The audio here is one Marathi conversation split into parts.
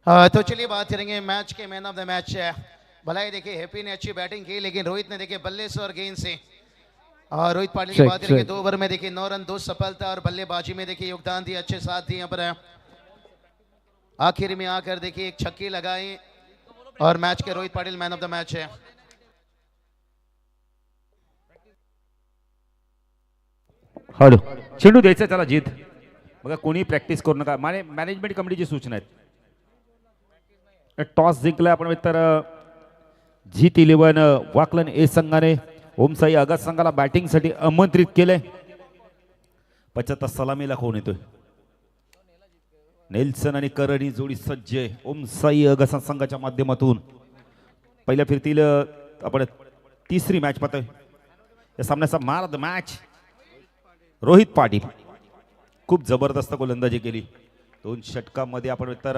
तो चलिए बात करेंगे मैच के मैन ऑफ द मैच। भलाई देखिए हैप्पी ने अच्छी बैटिंग की, लेकिन रोहित ने देखिए बल्ले से और गेंद से। और रोहित पाटिल की चेक बात करेंगे, चेक 2 ओवर में देखिए 9 रन 2 सफलता और बल्लेबाजी में देखिए योगदान दिया, अच्छे साथ दिए यहाँ पर। आखिर में आकर देखिए एक छक्के लगाए और match K Rohit Patil man of the match है। हॅलो चेंडू द्यायचा त्याला जीत. बघा कोणी प्रॅक्टिस करू नका. मॅनेजमेंट कमिटीची सूचना आहेत. टॉस जिंकलाय आपण मित्र. जीत 11 वाकलन ए संघाने ओमसाई आगास संघाला बॅटिंगसाठी आमंत्रित केले. 75 सलामीला कोण येतोय? नेल्सन आणि करणी जोडी सज्ज आहे. ओमसाई आगास संघाच्या माध्यमातून पहिल्या फिरतील आपण तिसरी मॅच पाहतोय. या सामन्याचा man of the match Rohit Patil. खूप जबरदस्त गोलंदाजी केली. 2 षटकामध्ये आपण तर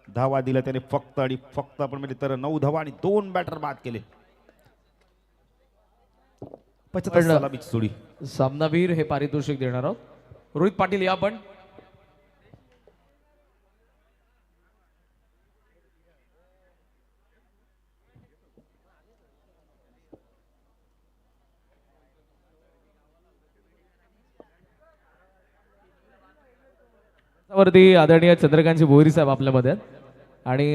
धावा दिल्या त्याने फक्त आणि फक्त आपण म्हणजे तर 9 धावा आणि 2 बॅटर बाद केले. 75 सलामीची जोडी. सामनावीर हे पारितोषिक देणार आहोत. रोहित पाटील या पण वरती आदरणीय चंद्रकांतजी भोईर साहेब आपल्यामध्ये आहेत आणि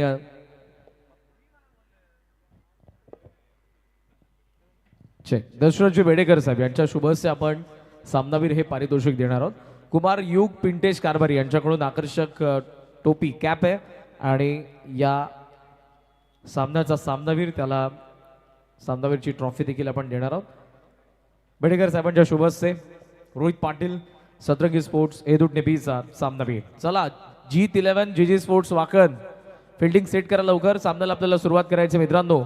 चेक दशरथजी बेडेकर साहेब यांच्या शुभस्य आपण सामनावीर हे पारितोषिक देणार आहोत. कुमार युग पिंटेश कारभारी यांच्याकडून आकर्षक टोपी कॅप आहे आणि या सामन्याचा सामनावीर त्याला सामनावीरची ट्रॉफी देखील आपण देणार आहोत. बेडेकर साहेबांच्या शुभस्य रोहित पाटील सतरंगी स्पोर्ट्स एदूट नेबीचा सामनावीर. चला जीत 11 GG sports Wakan fielding set करा लवकर. सामन्याला आपल्याला सुरुवात करायची मित्रांनो.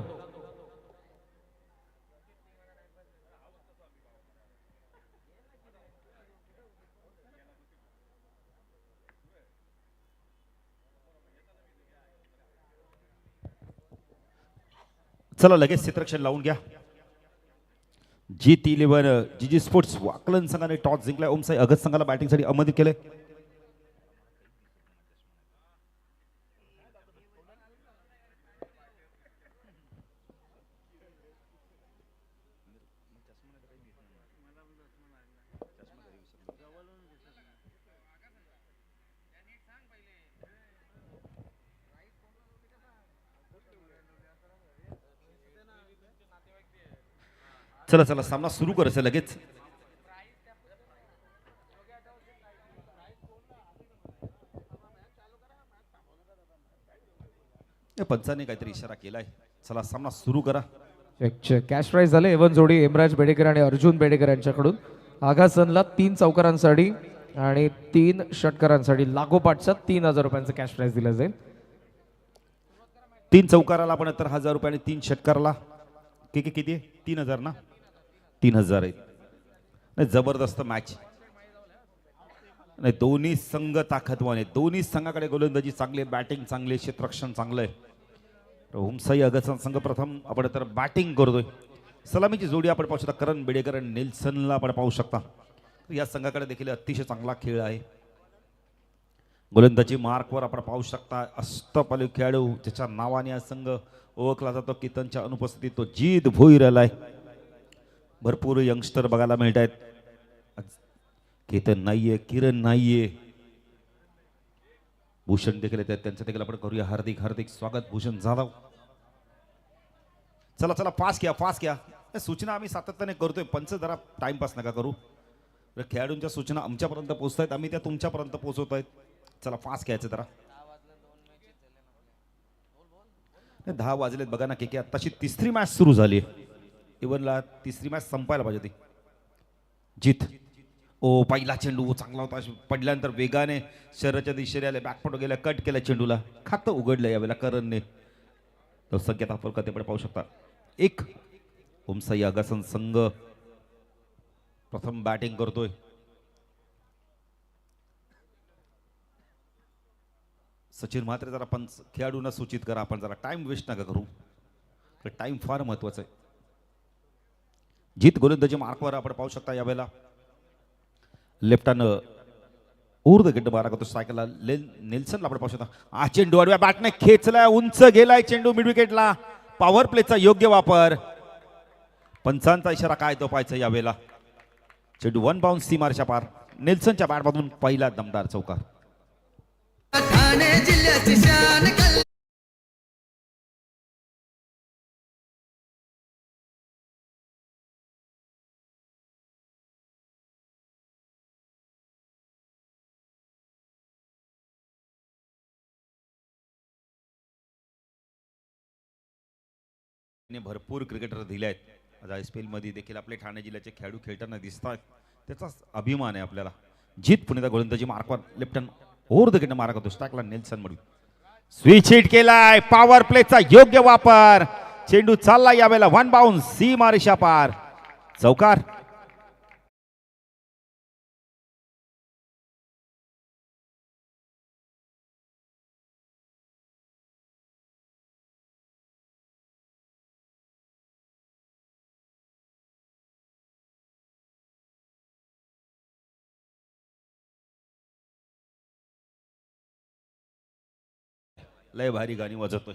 चला लगेच क्षेत्ररक्षण लावून घ्या. जीत 11 जीजी स्पोर्ट्स वाकलन संघाने टॉस जिंकलाय. ओमसाई अगत संघाला बॅटिंगसाठी आमंत्रित केले. चला चला सामना सुरू करायचा लगेच. पंचाने काहीतरी इशारा केलाय. चला सामना सुरू करा. कॅश प्राइज झाले एवन जोडी हेमराज बेडेकर आणि अर्जुन बेडेकर यांच्याकडून. आघासनला 3 चौकारांसाठी आणि 3 षटकारांसाठी लागोपाठचा 3000 रुपयांचं कॅश प्राइज दिलं जाईल. 3 चौकाराला आपण तर 1000 रुपये आणि 3 षटकाराला किती आहे? 3000 ना. 3000 आहेत. नाही जबरदस्त मॅच. नाही दोन्ही संघ ताकदवान आहेत. दोन्ही संघाकडे गोलंदाजी चांगली, बॅटिंग चांगली, क्षेत्ररक्षण चांगलं आहे. ओमसाई अगत संघ प्रथम आपण तर बॅटिंग करतोय. सलामीची जोडी आपण पाहू शकता. करण बेडेकर आणि नेल्सनला आपण पाहू शकता. या संघाकडे देखील अतिशय चांगला खेळ आहे. गोलंदाजी मार्कवर आपण पाहू शकता अष्टपैलू खेळाडू ज्याच्या नावाने हा संघ ओळखला जातो. कितनच्या अनुपस्थितीत तो जीत भोईर आलाय. भरपूर यंगस्टर बघायला मिळत आहेत. केतन नाहीये, किरण नाहीये, भूषण देखील येत आहेत. त्यांचं देखील आपण करूया हार्दिक हार्दिक स्वागत भूषण जाधव. चला चला फास्ट घ्या. सूचना आम्ही सातत्याने करतोय. पंच जरा टाइमपास नका करू. खेळाडूंच्या सूचना आमच्यापर्यंत पोहोचत आहेत, आम्ही त्या तुमच्यापर्यंत पोहोचवत आहेत. चला फास्ट घ्यायचं जरा. 10 वाजलेत बघा ना. के आत्ताशी तिसरी मॅच सुरू झाली. इव्हनला तिसरी मॅच संपायला पाहिजे होती. जीत ओ पहिला चेंडू चांगला होता. पडल्यानंतर वेगाने शरीराच्या दिशेने आले, बॅकफुट गेल्या, कट केल्या चेंडूला. खातं उघडलं यावेळेला करणने. तो संकेत आपण कधीपणे पाहू शकता. 1 ओमसाई आगासन संघ प्रथम बॅटिंग करतोय. सचिन म्हात्रे जरा पण खेळाडूंना सूचित करा, आपण जरा टाइम वेस्ट नका करू. टाइम फार महत्वाचा आहे. जीत गोलंदाजी मार्कवर आपण पाहू शकता. यावेळेला लेफ्ट हँड ऊर्ध गड्ड मारा करतो स्ट्रायकरला नेल्सनला आपण पाहू शकता. हा चेंडू आडव्या बॅटने खेचलाय, उंच गेलाय चेंडू मिड विकेटला. पॉवर प्लेचा योग्य वापर. पंचांचा इशारा काय तो पाहायचा यावेळेला. चेंडू वन बाउन्स सीमारेषा पार. नेल्सनच्या बॅटमधून पहिला दमदार चौकार. ठाणे जिल्ह्याची शान भरपूर क्रिकेटर दिले आहेत. आज IPL मध्ये देखील आपले ठाणे जिल्ह्याचे खेळाडू खेळताना दिसतात. त्याचा अभिमान आहे आपल्याला. जीत पुणेचा गोलंदाजी मार्कवर लेफ्टन ओव्हर द विकेट मारा करतो. स्ट्रायकला नेल्सन मधून स्विच हिट केलाय. पॉवर प्लेचा योग्य वापर. चेंडू चालला यावेळेला वन बाउन्स सीमारेषा पार. चौकार. लय भारी गाणी वाजवतोय.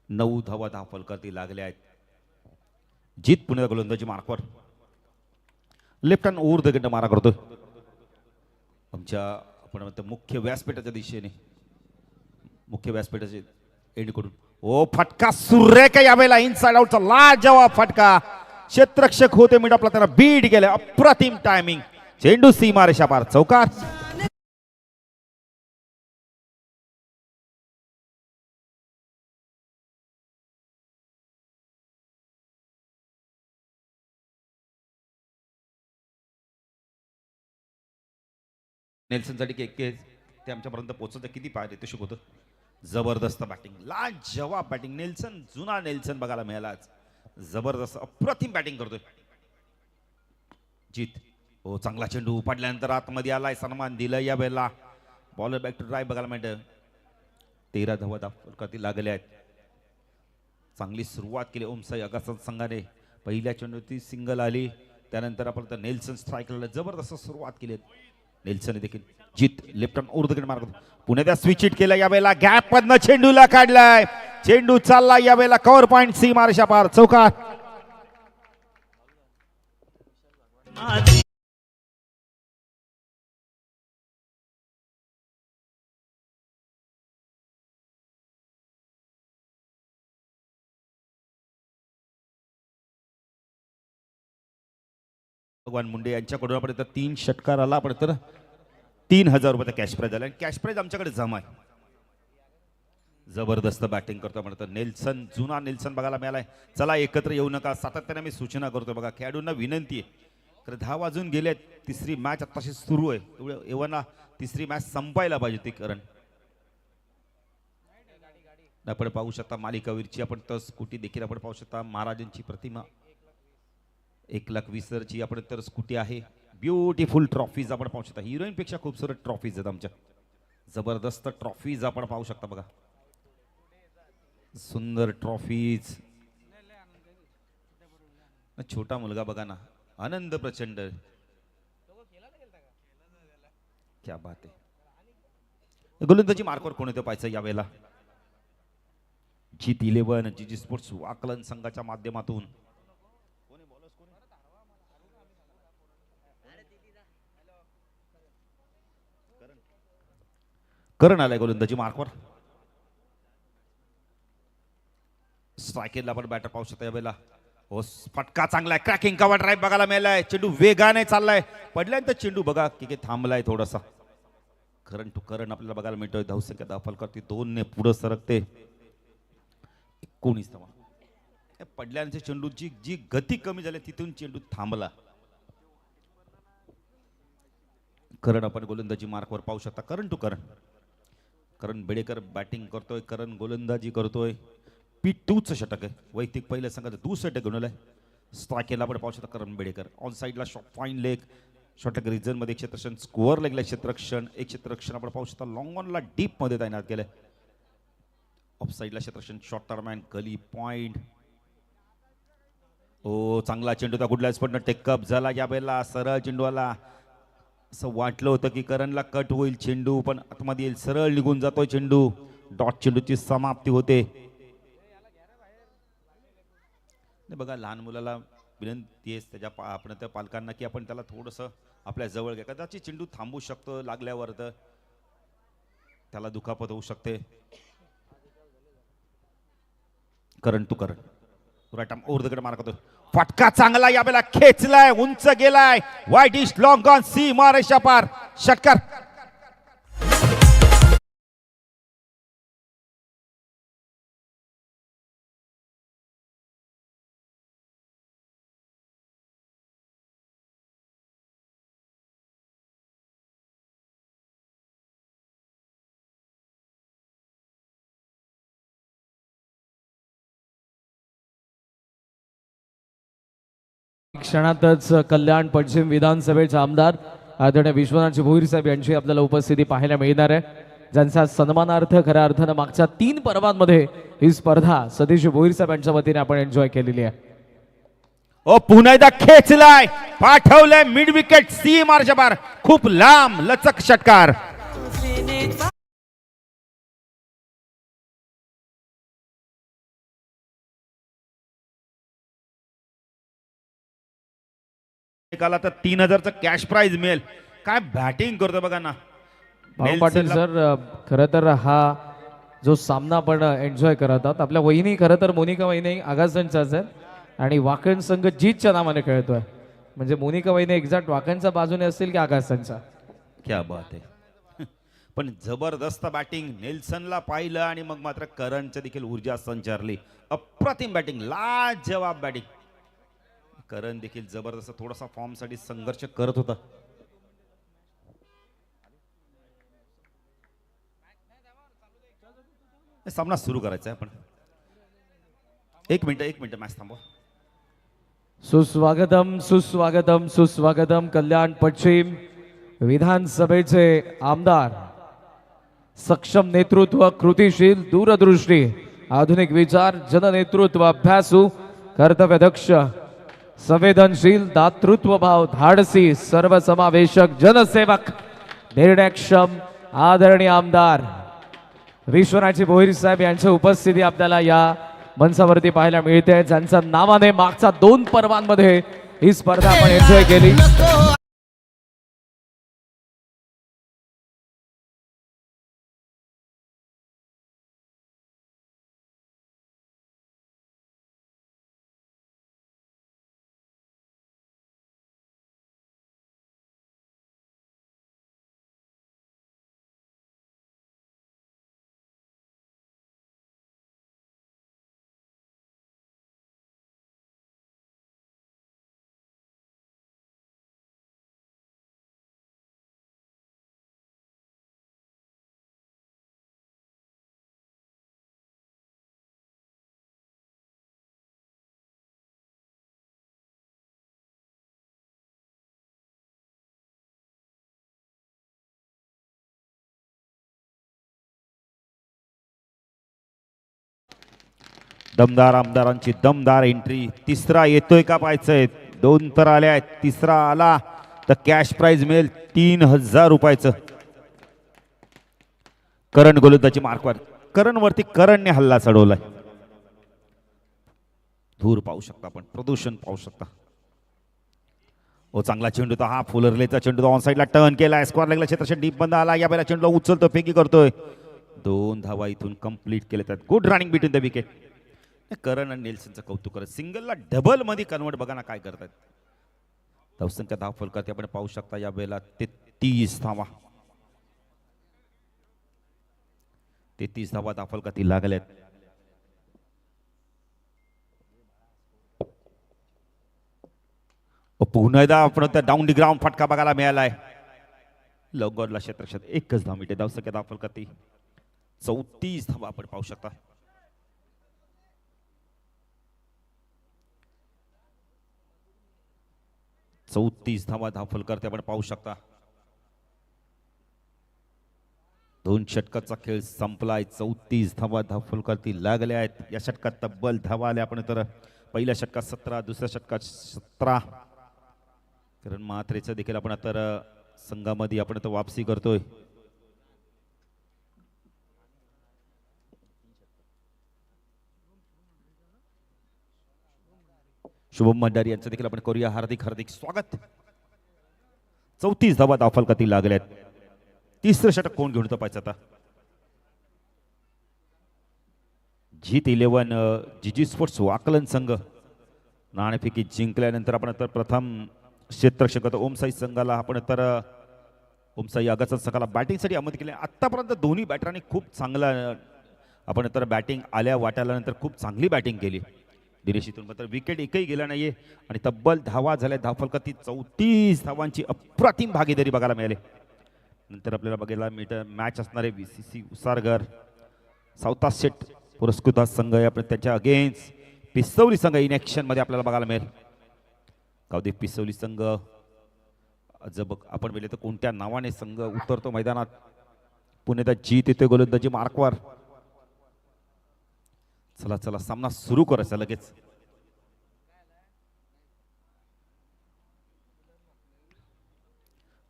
9 धावा फलकावरती लागल्या आहेत. जीत पुण्याचा गोलंदाजी मार्कवर left hand over the wicket मारा करतोय. आमच्या आपण म्हणतो मुख्य व्यासपीठाच्या दिशेने, मुख्य व्यासपीठाचे एंड करून ओ फटका सुरेख यावेळेला इनसाइड आउटचा लाजवाब फटका. क्षेत्ररक्षक होते मिड आपला त्यांना बीट गेले. अप्रतिम टायमिंग. चेंडू सीमारेषा पार. चौकार. नेल्सनसाठी केक ते आमच्यापर्यंत पोहोचत किती पाहिजे ते शिकवतं. जबरदस्त बॅटिंग, लाजवाब बॅटिंग. नेल्सन, जुना नेल्सन बघायला मिळाला आज. जबरदस्त अप्रतिम बॅटिंग करतोय जीत. हो, चांगला चेंडू पडल्यानंतर आतमध्ये आलाय. सन्मान दिलं या वेळेला. बॉलर बॅक टू ड्राईव्ह बघायला मिळतं. 13 धावा फलकावरती लागल्या आहेत. चांगली सुरुवात केली ओमसाई अगासन संघाने. पहिल्या चेंडूवरती सिंगल आली. त्यानंतर आपण नेल्सन स्ट्राईकला जबरदस्त सुरुवात केली. नेल्सन देखील Jeet left hand over the wicket मारतो. पुण्यात स्विच हिट केला यावेळेला. गॅप मधनं चेंडूला काढलाय. चेंडू चालला यावेळेला कव्हर पॉइंट सीमारेषा पार. चौकार. भगवान मुंडे यांच्याकडून आपण तर 3 षटकार आला. आपण तर 3000 रुपयाचा कॅश प्राइज आला. कॅश प्राइज आमच्याकडे जमा आहे. जबरदस्त बॅटिंग करतो म्हणतं नेल्सन, जुना नेल्सन बघायला मिळालाय. चला एकत्र येऊ नका, सातत्याने मी सूचना करतो बघा. खेळाडूंना विनंती आहे, तर 10 वाजून गेलेत. तिसरी मॅच आताशी सुरू आहे. एवढा तिसरी मॅच संपायला पाहिजे ती. कारण आपण पाहू शकता मालिकावीरची आपण तर स्कूटी देखील आपण पाहू शकता. महाराजांची प्रतिमा 1,20,000ची आपण तर स्कूटी आहे. ब्युटिफुल ट्रॉफीज आपण पाहू शकता. हिरोईन पेक्षा खूपसारे ट्रॉफीज आहेत आमच्या. जबरदस्त ट्रॉफीज आपण पाहू शकता बघा. सुंदर ट्रॉफीज. छोटा मुलगा बघा ना, आनंद प्रचंड. क्या बात आहे. गोलंदाजी मार्कवर कोण येतो पाहायचं यावेळेला. जीत 11 जीजी स्पोर्ट्स वाकलन संघाच्या माध्यमातून करण आलाय गोलंदाजी मार्कवर. स्ट्रायकेला आपण बॅटर पाहू शकता यावेळेला. हो, फटका चांगला आहे. क्रॅकिंग कव्हर ड्राईव्ह बघायला मिळालाय. चेंडू वेगाने चाललाय. पडल्यानंतर चेंडू बघा की थांबलाय थोडासा. करण टू करण आपल्याला बघायला मिळतोय. धावसंख्या 10 फलकावरती 2 ने पुढे सरकते. 19 धावा. पडल्यानंतर चेंडूची जी गती कमी झाली तिथून चेंडू थांबला. करण आपण गोलंदाजी मार्कवर पाहू शकता. करण टू करण. करण बेडेकर बॅटिंग करतोय, करण गोलंदाजी करतोय. P2चं षटक आहे. वैयक्तिक पहिल्या संघाचं 2 षटक घेऊन आलाय. स्ट्रायकेला आपण पाहू शकता करण बेडेकर. ऑन साईडला शॉट फाईन लेग. षटक रिझन मध्ये क्षेत्ररक्षण, स्कोअर लेगला क्षेत्ररक्षण. एक क्षेत्ररक्षण आपण पाहू शकता लॉंग ऑनला डीप मध्ये तैनात केलंय. ऑफ साईडला क्षेत्ररक्षण, शॉर्ट टर्मॅन, गली पॉइंट. ओ, चांगला चेंडू त्या कुठल्याच पण टेकअप झाला यावेळेला. सरळ चेंडू आला. असं वाटलं होतं की करणला कट होईल चेंडू, पण आतमध्ये येईल, सरळ निघून जातोय चेंडू. डॉट चेंडूची समाप्ती होते. नाही बघा, लहान मुलाला विनंती आहे त्याच्या आपण त्या पालकांना की आपण त्याला थोडंसं आपल्या जवळ घ्या. कदाचित चेंडू थांबू शकतो लागल्यावर, तर त्याला दुखापत होऊ शकते. करण तू करण राईट आर्म ओव्हर द कडे मार करतो. फटका चांगला यावेळेला खेचलाय, उंच गेलाय. वाईट is long on C Mareshah पार. षटकार. क्षणातच कल्याण पश्चिम विधानसभेचे आमदार आदरणीय विश्वनाथ भोईर साहेब यांची आपल्याला उपस्थिती पाहायला मिळणार आहे, ज्यांचा सन्मानार्थ खऱ्या अर्थानं मागच्या 3 पर्वांमध्ये ही स्पर्धा सतीश भोईर साहेब यांच्या वतीने आपण एन्जॉय केलेली आहे. ओ पुन्हा एकदा खेचलाय, पाठवलंय मिड विकेट सी मार्च्या पार. खूप लांब लचक षटकार. एकाला तर 3000चं कॅश प्राइज मिळेल. काय बॅटिंग करतो बघा ना भाऊ पाटील सर. खरं तर हा जो सामना आपण एन्जॉय करत आहोत, आपल्या वहिनी खरं तर मोनिका वहिनी आगासांच्याच आहेत आणि वाकण संघ जीतच्या नावाने खेळतोय. म्हणजे मोनिका वहिनी एक्झॅक्ट वाकणच्या बाजूने असतील की आगासांच्या. क्या बात आहे. पण जबरदस्त बॅटिंग नेल्सनला पाहिलं आणि मग मात्र करणच्या देखील ऊर्जा संचारली. अप्रतिम बॅटिंग, लाजवाब बॅटिंग. करण देखील जबरदस्त थोडासा फॉर्म साठी संघर्ष करत होता. सामना सुरू करायचा आहे. आपण एक मिनिट मॅच थांबवा. सुस्वागतम सुस्वागतम सुस्वागतम. कल्याण पश्चिम विधानसभेचे आमदार, सक्षम नेतृत्व, कृतिशील, दूरदृष्टी, आधुनिक विचार, जननेतृत्व, अभ्यासू, कर्तव्यदक्ष, संवेदनशील, दातृत्व भाव, धाडसी, सर्वसमावेशक, जनसेवक, निर्णयक्षम, आदरणीय आमदार विश्वनाथ भोईर साहेब यांची उपस्थिती आपल्याला या मंचावरती पाहायला मिळते, ज्यांच्या नावाने मागच्या 2 पर्वांमध्ये ही स्पर्धा आपण एन्जॉय केली. दमदार आमदारांची दमदार एंट्री. तिसरा येतोय का पाहायचंय. 2 तर आले आहेत, तिसरा आला तर कॅश प्राइज मिळेल 3000 रुपयाचं. करण गोलंदाजी मार्कवर. करण वरती करणने हल्ला चढवलाय. धूर पाहू शकता आपण, प्रदूषण पाहू शकता. ओ चांगला चेंडू तो, हा फुलरलेचा चेंडू ऑन साईडला टर्न केलाय. स्क्वेअर लेगला क्षेत्राच्या डीप बंद आला. या वेळेला चेंडूला उचलतो, फेकी करतोय. 2 धावा इथून कंप्लीट केले आहेत. Good running between the wicket. Karan आणि नेल्सनचं कौतुक करत सिंगलला डबल मध्ये कन्वर्ट. बघा ना काय करतात. धावसंख्या धाव फलकात आपण पाहू शकता या वेळेला 33 धावा. 33 धावा धाव फलकात लागल्यात. पुन्हा एकदा आपण त्या डाऊन दी ग्राउंड फटका बघायला मिळालाय. लवगॉडला क्षेत्रक्षेत 1च धाव मिळते. धावसंख्या धाव फलकात 34 धावा आपण पाहू शकता. 34 धावा धावफल करते आपण पाहू शकता. 2 षटकाचा खेळ संपलाय. 34 धावा धावफल करती लागल्या आहेत. या षटकात तब्बल धावा आल्या आपण तर पहिल्या षटकात 17, दुसऱ्या षटकात 17. कारण मात्रेचं देखील आपण तर संघामध्ये आपण आता वापसी करतोय. शुभम भंडारी यांचं देखील आपण करूया हार्दिक हार्दिक स्वागत. 34 धावा धावफलकातील लागल्यात. तिसरं षटक कोण घेऊन तपायचं आता. जीत 11 जीजी स्पोर्ट्स वाकलन संघ नाणेफेकी जिंकल्यानंतर आपण तर प्रथम क्षेत्ररक्षक ओमसाई संघाला आपण तर ओमसाई आगाचा संघाला बॅटिंगसाठी आमंत्रित केले. आतापर्यंत दोन्ही बॅटरांनी खूप चांगला आपण तर बॅटिंग आल्या वाट्याल्यानंतर खूप चांगली बॅटिंग केली. दिनेश इथून मात्र विकेट एकही गेला नाहीये आणि तब्बल धावा झाल्या धावफलकातील 34 धावांची अप्रतिम भागीदारी बघायला मिळाली. नंतर आपल्याला बघायला मिळतं मॅच असणारे बीसीसी उसारगर सावता सेट पुरस्कृत संघ आहे. आपण त्याच्या अगेन्स्ट पिसवली संघ इन ॲक्शन मध्ये आपल्याला बघायला मिळेल. गावदेव पिसवली संघ जब आपण पाहिले तर कोणत्या नावाने संघ उतरतो मैदानात. पुणे जीत येते गोलंदाजी मार्कवर. चला चला सामना सुरू करायचा लगेच.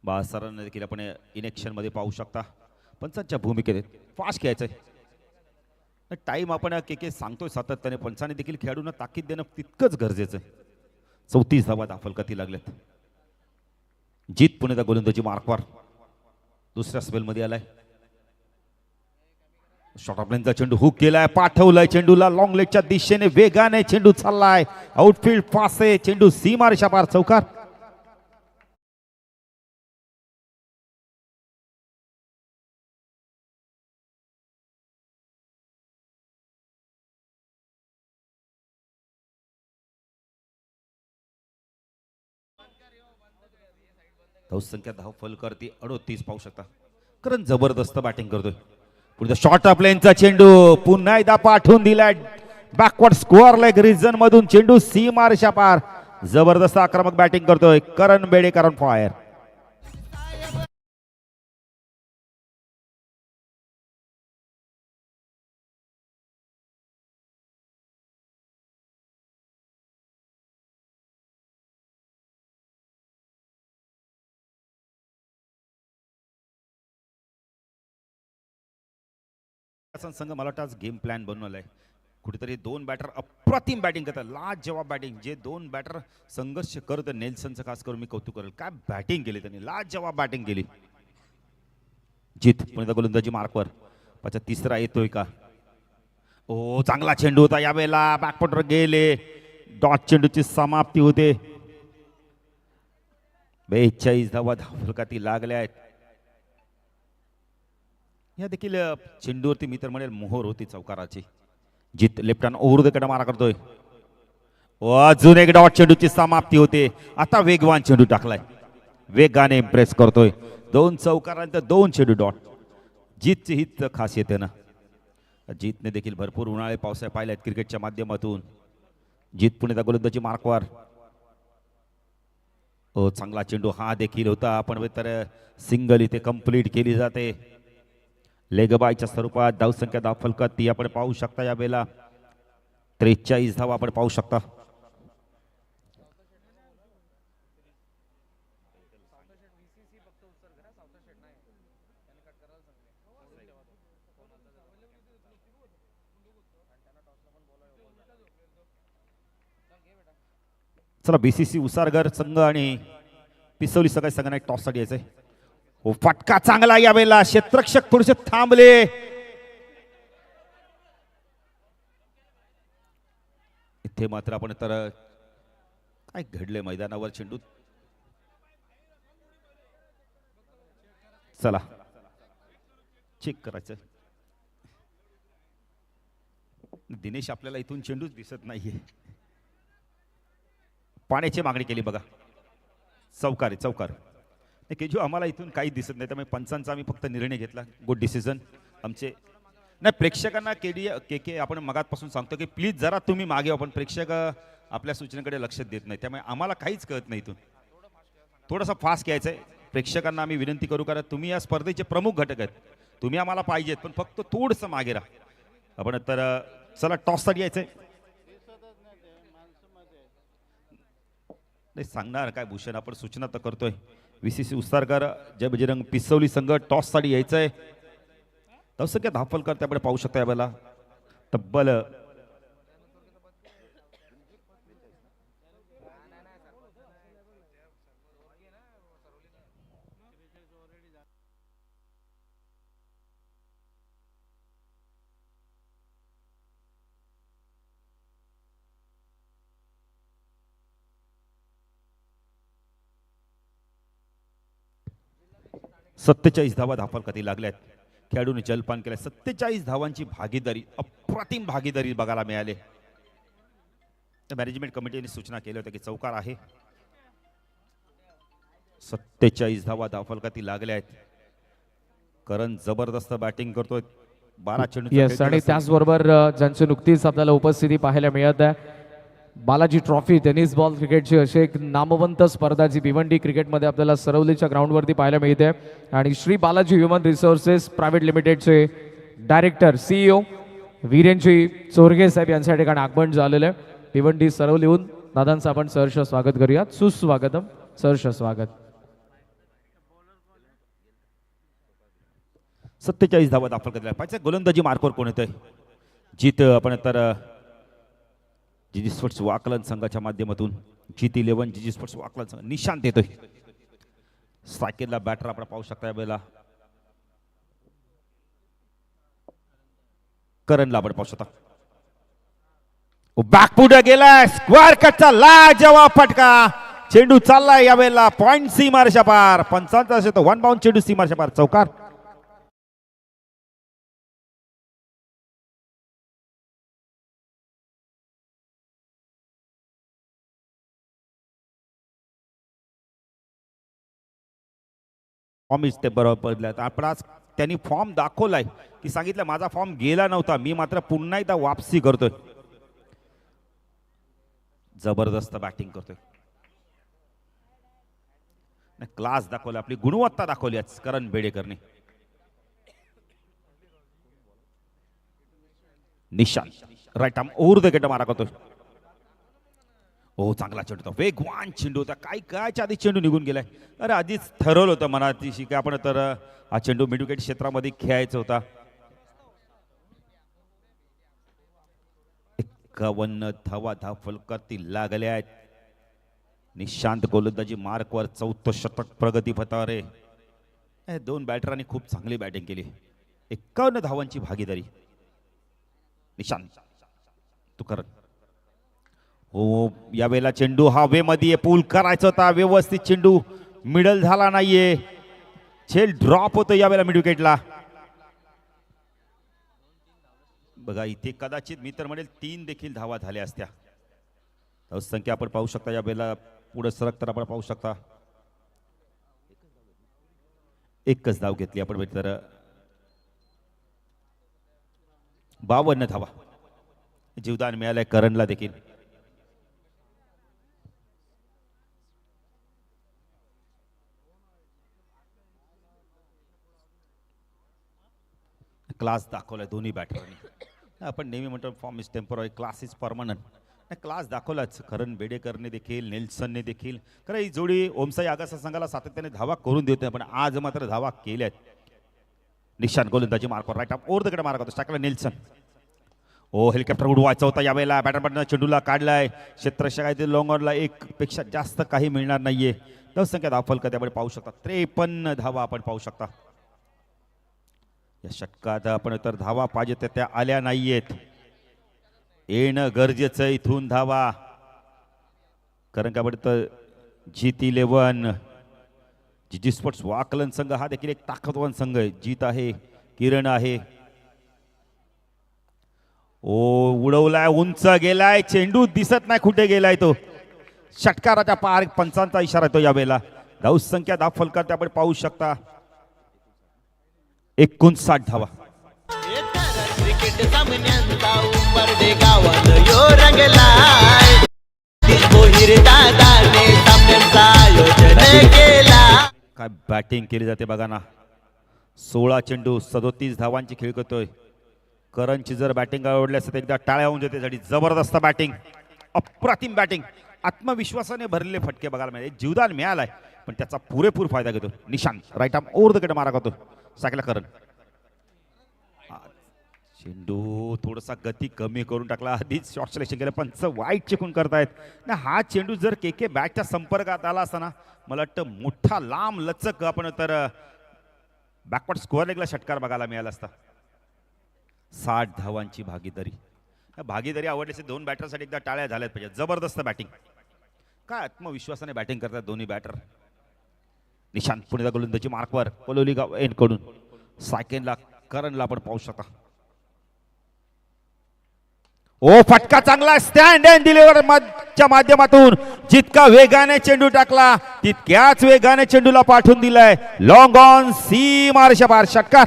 बाळासरांना देखील आपण इनेक्शन मध्ये पाहू शकता. पंचांच्या भूमिकेत फास्ट खेळायचंय. टाइम आपण के सांगतोय सातत्याने. पंचाने देखील खेळाडूंना ताकीद देणं तितकंच गरजेचं आहे. 34 धावा धावफलकातील लागल्यात. जीत पुणेचा गोलंदाजी मार्कवर दुसऱ्या स्पेलमध्ये आलाय. शॉर्ट ऑफ लाईनचा चेंडू हुक केलाय. पाठवलाय चेंडूला लॉंग लेगच्या दिशेने वेगाने चेंडू चाललाय. आउटफील्ड पास आहे. चेंडू सीमारेषा पार चौकार. धावसंख्या धाव फलकावरती 38 पाहू शकता. कारण जबरदस्त बॅटिंग करतोय. पुढे शॉर्ट ऑफ लाईनचा चेंडू पुन्हा एकदा पाठवून दिलाय. बॅकवर्ड स्कोअर लेग रिजन मधून चेंडू सीमारेषा पार. जबरदस्त आक्रमक बॅटिंग करतोय करण बेडेकर ऑन फायर. संघ मला वाटतं आज गेम प्लॅन बनवलाय. कुठेतरी दोन बॅटर अप्रतिम बॅटिंग करतात. लाजवाब बॅटिंग. जे दोन बॅटर संघर्ष करत नेल्सनचं खास करून मी कौतुक करेल. काय बॅटिंग केली त्यांनी. लाजवाब बॅटिंग केली. जीत पुण्याचा गोलंदाजी मार्कवर. पाचा तिसरा येतोय का. ओ चांगला चेंडू होता यावेळेला. बॅकफुटर गेले. डॉट चेंडूची समाप्ती होते. 42 धावा धावफलकातील लागल्या आहेत. या देखील चेंडूवरती मी तर म्हणेल मोहर होती चौकाराची. जीत लेफ्ट हँड ओव्हर द कडे मारा करतोय. अजून एक डॉट चेंडूची समाप्ती होते. आता वेगवान चेंडू टाकलाय. वेगाने इम्प्रेस करतोय. 2 चौकारांत 2 चेंडू डॉट. जीतची हीच खासियत आहे ना. जीतने देखील भरपूर उन्हाळे पावसाळे पाहिले आहेत क्रिकेटच्या माध्यमातून. जीत पुणेचा गोलंदाजी मार्कवर. हो चांगला चेंडू हा देखील होता. आपण तर सिंगल इथे कंप्लीट केली जाते. लेगबायच्या स्वरूपात धावसंख्या धावफलकात ती आपण पाहू शकता. या वेळेला 43 धावा आपण पाहू शकता. चला बीसीसी उसारगर संघ आणि पिसवली सगळ्या संघांना एक टॉस साठी यायचंय. हो फटका चांगला या वेळेला. क्षेत्ररक्षक थोडेसे थांबले. इथे मात्र आपण तर काय घडले मैदानावर. चेंडू चला चेक करायचं. दिनेश आपल्याला इथून चेंडूच दिसत नाहीये. पाण्याची मागणी केली बघा. चौकार आहे चौकार. केजू आम्हाला इथून काही दिसत नाही. त्यामुळे पंचांचा आम्ही फक्त निर्णय घेतला. गुड डिसिजन आमचे. नाही प्रेक्षकांना के आपण मगातपासून सांगतो की प्लीज जरा तुम्ही मागे व्हा. पण प्रेक्षक आपल्या सूचनेकडे लक्ष देत नाही. त्यामुळे आम्हाला काहीच कळत नाही. इथून थोडंसं फास्ट घ्यायचं आहे. प्रेक्षकांना आम्ही विनंती करू कारण तुम्ही या स्पर्धेचे प्रमुख घटक आहेत. तुम्ही आम्हाला पाहिजेत पण फक्त थोडंसं मागे राहा. आपण तर चला टॉससाठी यायचंय. नाही सांगणार काय भूषण. आपण सूचना तर करतोय. VCC उस्तारकर जय बजरंग पिसवली संघ टॉससाठी यायचं आहे. धावसंख्या धाफलकर त्याकडे पाहू शकता यावेळेला तब्बल 47 धावा धाफलकती लागल्यात. खेळाडूने जलपान केलं. 47 धावांची भागीदारी, अप्रतिम भागीदारी बघायला मिळाली. तर मॅनेजमेंट कमिटीने सूचना केली होती की चौकार आहे. 47 धावा धाफलकती लागल्या आहेत. करण जबरदस्त बॅटिंग करतोय. 12 चेंडू येस आणि त्याचबरोबर ज्यांची नुकतीच आपल्याला उपस्थिती पाहायला मिळत आहे, बालाजी ट्रॉफी टेनिस बॉल क्रिकेटची अशी एक नामवंत स्पर्धा जी भिवंडी क्रिकेटमध्ये आपल्याला सरवलीच्या ग्राउंडवरती पाहायला मिळते. आणि Shri Balaji human resources private लिमिटेडचे डायरेक्टर CEO वीरेंजी चोरगे साहेब यांच्या ठिकाणी आगमन झालेलं आहे. भिवंडी सरवलीहून दादांचं आपण सहर्ष स्वागत करूयात. सुस्वागतम, सहर्ष स्वागत. 47 धावा धाफलकतीला पाहिजे. गोलंदाजी मार्कवर कोण येतोय? जीत आपण तर जीजी स्पोर्ट्स वाकलन संघाच्या माध्यमातून जीत 11 जीजी स्पोर्ट्स वाकलन संघ निशांत येतोय. स्ट्रायकेला बॅटर आपण पाहू शकता यावेळेला करणला आपण पाहू शकता. बॅकफुट गेलाय. स्क्वेअर कटचा लाजवाब फटका. चेंडू चाललाय यावेळेला पॉइंट सीमारेषा पार. 55 वन बाउंड चेंडू सीमारेषा पार. चौकार. फॉर्म ते बरोबर बदलत. आपण आज त्यांनी फॉर्म दाखवलाय की सांगितलं माझा फॉर्म गेला नव्हता, मी मात्र पुन्हा एकदा वापसी करतोय. जबरदस्त बॅटिंग करतोय. क्लास दाखवला, आपली गुणवत्ता दाखवली आज करण बेडेकरने. Nishant right arm over the gate मारा करतोय. हो चांगला चेंडू होता, वेगवान चेंडू होता. काय कायच्या आधी चेंडू निघून गेलाय. अरे आधीच ठरवलं होतं मनात की आपण तर हा चेंडू मिड विकेट क्षेत्रामध्ये खेळायचा होता. 51 धावा धाफलकती लागल्या आहेत. निशांत गोलंदाजी मार्कवर 4थं शतक प्रगती पथावर आहे. दोन बॅटरांनी खूप चांगली बॅटिंग केली. 51 धावांची भागीदारी. निशांत तू कर. हो यावेळेला चेंडू हवेमध्ये पूल करायचा होता. व्यवस्थित चेंडू मिडल झाला नाहीये. झेल ड्रॉप होतो यावेळेला मिड विकेटला. बघा इथे कदाचित मी तर म्हणेल 3 देखील धावा झाल्या असत्या. संख्या आपण पाहू शकता. यावेळेला पुढे सरक तर आपण पाहू शकता एकच धाव घेतली आपण तर 52 धावा जीवदान मिळालंय करणला देखील. क्लास दाखवलाय दोन्ही बॅटरनी. आपण नेहमी म्हणतो form is temporary, class is permanent. Class दाखवलाच करण बेडेकरने देखील, नेल्सनने देखील. खरं ही जोडी ओमसाई आगासा संघाला सातत्याने धावा करून देतोय, पण आज मात्र धावा केल्यात. निशांत गोलंदाजी मार्कवर right arm over the gate मारा करतो. टाकला नेल्सन. ओ हेलिकॉप्टर उडवायचा होता यावेळेला. बॅटरमधनं चेंडूला काढलाय. क्षेत्ररक्षक लॉंग ऑनला 1 पेक्षा जास्त काही मिळणार नाहीये. धावसंख्या धाफलकती आपण पाहू शकता. 53 धावा आपण पाहू शकता. या षटकात आपण तर धावा पाहिजे त्या आल्या नाहीयेत. येणं गरजेचं इथून धावा. कारण का तर जीत 11 जीजी स्पोर्ट्स वाकलन संघ हा देखील एक ताकदवान संघ आहे. जीत आहे, किरण आहे. ओ उडवलाय, उंच गेलाय. चेंडू दिसत नाही कुठे गेलाय तो. षटकाराच्या पार 55चा इशारा येतो यावेळेला. धावसंख्या धाफलकर आपण पाहू शकता 59 धावा. क्रिकेट सामन्यांचा उंबरडे गावात यो रंगलाय. भोईर दादाने सामन्यांचा आयोजन केला. काय बॅटिंग केली जाते बघा ना. 16 चेंडू 37 धावांची खेळ करतोय. करणची जर बॅटिंग आवडली असेल तर एकदा टाळ्या होऊन देते साठी. जबरदस्त बॅटिंग, अप्रतिम बॅटिंग, आत्मविश्वासाने भरलेले फटके बघायला मिळाले. जीवदान मिळालाय. पण त्याचा पुरेपूर फायदा घेतो Nishant. Right arm over the cut मारा करतो सायकला करण. चेंडू थोडासा गती कमी करून टाकला. आधीच शॉर्ट सिलेक्शन केलं पण वाईट चेकून करतायत ना. हा चेंडू जर के बॅटच्या संपर्कात आला असता ना मला वाटतं मोठा लांब लचक आपण तर बॅकवर्ड स्कोअर लेगला षटकार बघायला मिळाला असता. 60 धावांची भागीदारी. भागीदारी आवडल्याचे दोन बॅटरसाठी एकदा टाळ्या झाल्यात पाहिजे. जबरदस्त बॅटिंग. काय आत्मविश्वासाने बॅटिंग करतात दोन्ही बॅटर. निशांत पुणे गोलंदाजी मार्कवर कोलोली गाव एंड कडून सायकेनला करणला आपण पाहू शकता. ओ फटका चांगला स्टँड अँड डिलिव्हर च्या माध्यमातून जितका वेगाने चेंडू टाकला तितक्याच वेगाने चेंडूला पाठवून दिलाय. लॉंग ऑन सी मार्श बार षटकार.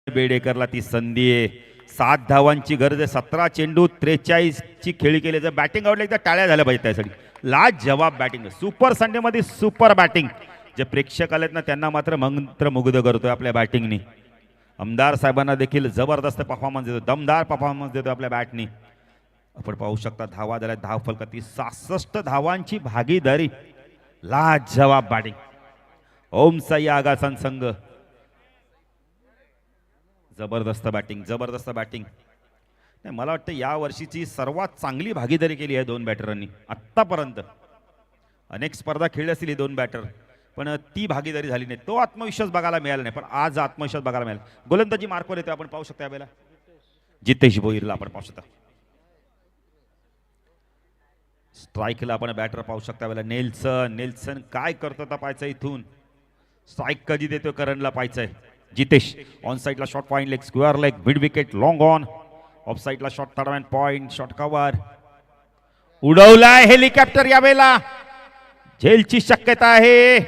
बेडेकरला ती संधी आहे. 7 धावांची गरज आहे. 17 चेंडू 43 ची खेळी केली. जर बॅटिंग आवडली एकदा टाळ्या झाल्या पाहिजे त्यासाठी. लाजवाब बॅटिंग. सुपर संडे मध्ये सुपर बॅटिंग. जे प्रेक्षक आलेत ना त्यांना मात्र मंत्रमुग्ध करतोय आपल्या बॅटिंगनी. आमदार साहेबांना देखील जबरदस्त परफॉर्मन्स देतो. दमदार परफॉर्मन्स देतो आपल्या बॅटनी. आपण पाहू शकता धावा झाल्या. धाव फलकाती 66 धावांची भागीदारी. लाजवाब बॅटिंग. ओम साई आगासन संघ. जबरदस्त बॅटिंग. जबरदस्त बॅटिंग. नाही मला वाटतं या वर्षीची सर्वात चांगली भागीदारी केली आहे दोन बॅटरांनी आत्तापर्यंत. अनेक स्पर्धा खेळल्या असतील हे दोन बॅटर पण ती भागीदारी झाली नाही. तो आत्मविश्वास बघायला मिळाला नाही पण आज आत्मविश्वास बघायला मिळाला. गोलंदाजी मार्कवर येतो आपण पाहू शकता यावेळेला जितेश भोईरला आपण पाहू शकता. स्ट्राईकला आपण बॅटर पाहू शकता यावेळेला नेल्सन काय करतो आता पाहायचं इथून. स्ट्राईक कधी देतो करणला पाहायचंय. जितेश ऑन साइडला shot point leg square leg mid wicket long on. Off साइडला shot third point shot cover. उडवलाय हेलिकॉप्टर यावेळेला. झेलची शक्यता आहे.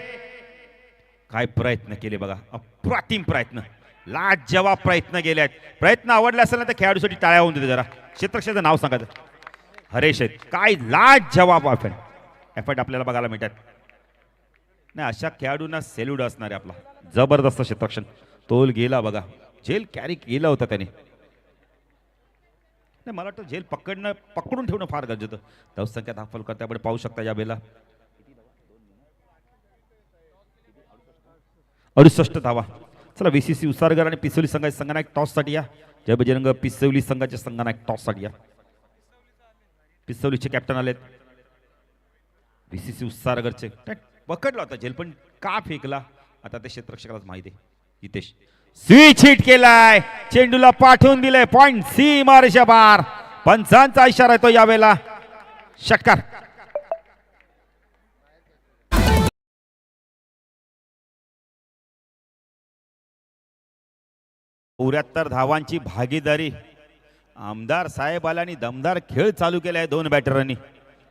काय प्रयत्न केले बघा. अप्रतिम प्रयत्न. लाजवाब प्रयत्न केले आहेत. प्रयत्न आवडला असेल ना तर खेळाडूसाठी टाळ्या होऊन देते जरा. क्षेत्रक्षेत्राचं नाव सांगा. हरेश आहेत. काय लाजवाब एफर्ट आपल्याला बघायला मिळतात. नाही अशा खेळाडूंना सेल्यूट असणार आहे आपला. जबरदस्त क्षेत्ररक्षण. तोल गेला बघा. झेल कॅरी केला होता त्याने. नाही मला वाटतं झेल पकडून ठेवणं फार गरजेचं. धावसंख्या दाखल करते आपण पाहू शकता या बेला 68 धावा. चला VCC उसारगर आणि पिसवली संघाच्या संघनायक टॉससाठी या. जय बजरंग पिसवली संघाच्या संघनायक टॉससाठी या. पिसवलीचे कॅप्टन आलेत. VCC उसारगरचे पकडला होता झेल पण का फेकला आता ते क्षेत्ररक्षकालाच माहिती आहे. जितेश स्विच हिट केलाय. चेंडूला पाठवून दिले. पॉइंट सी मार्शा बार. पंचांचा इशारा येतो यावेळेला. षटकार. चौऱ्याहत्तर धावांची भागीदारी. आमदार साहेब आल्याने दमदार खेळ चालू केलाय दोन बॅटरांनी.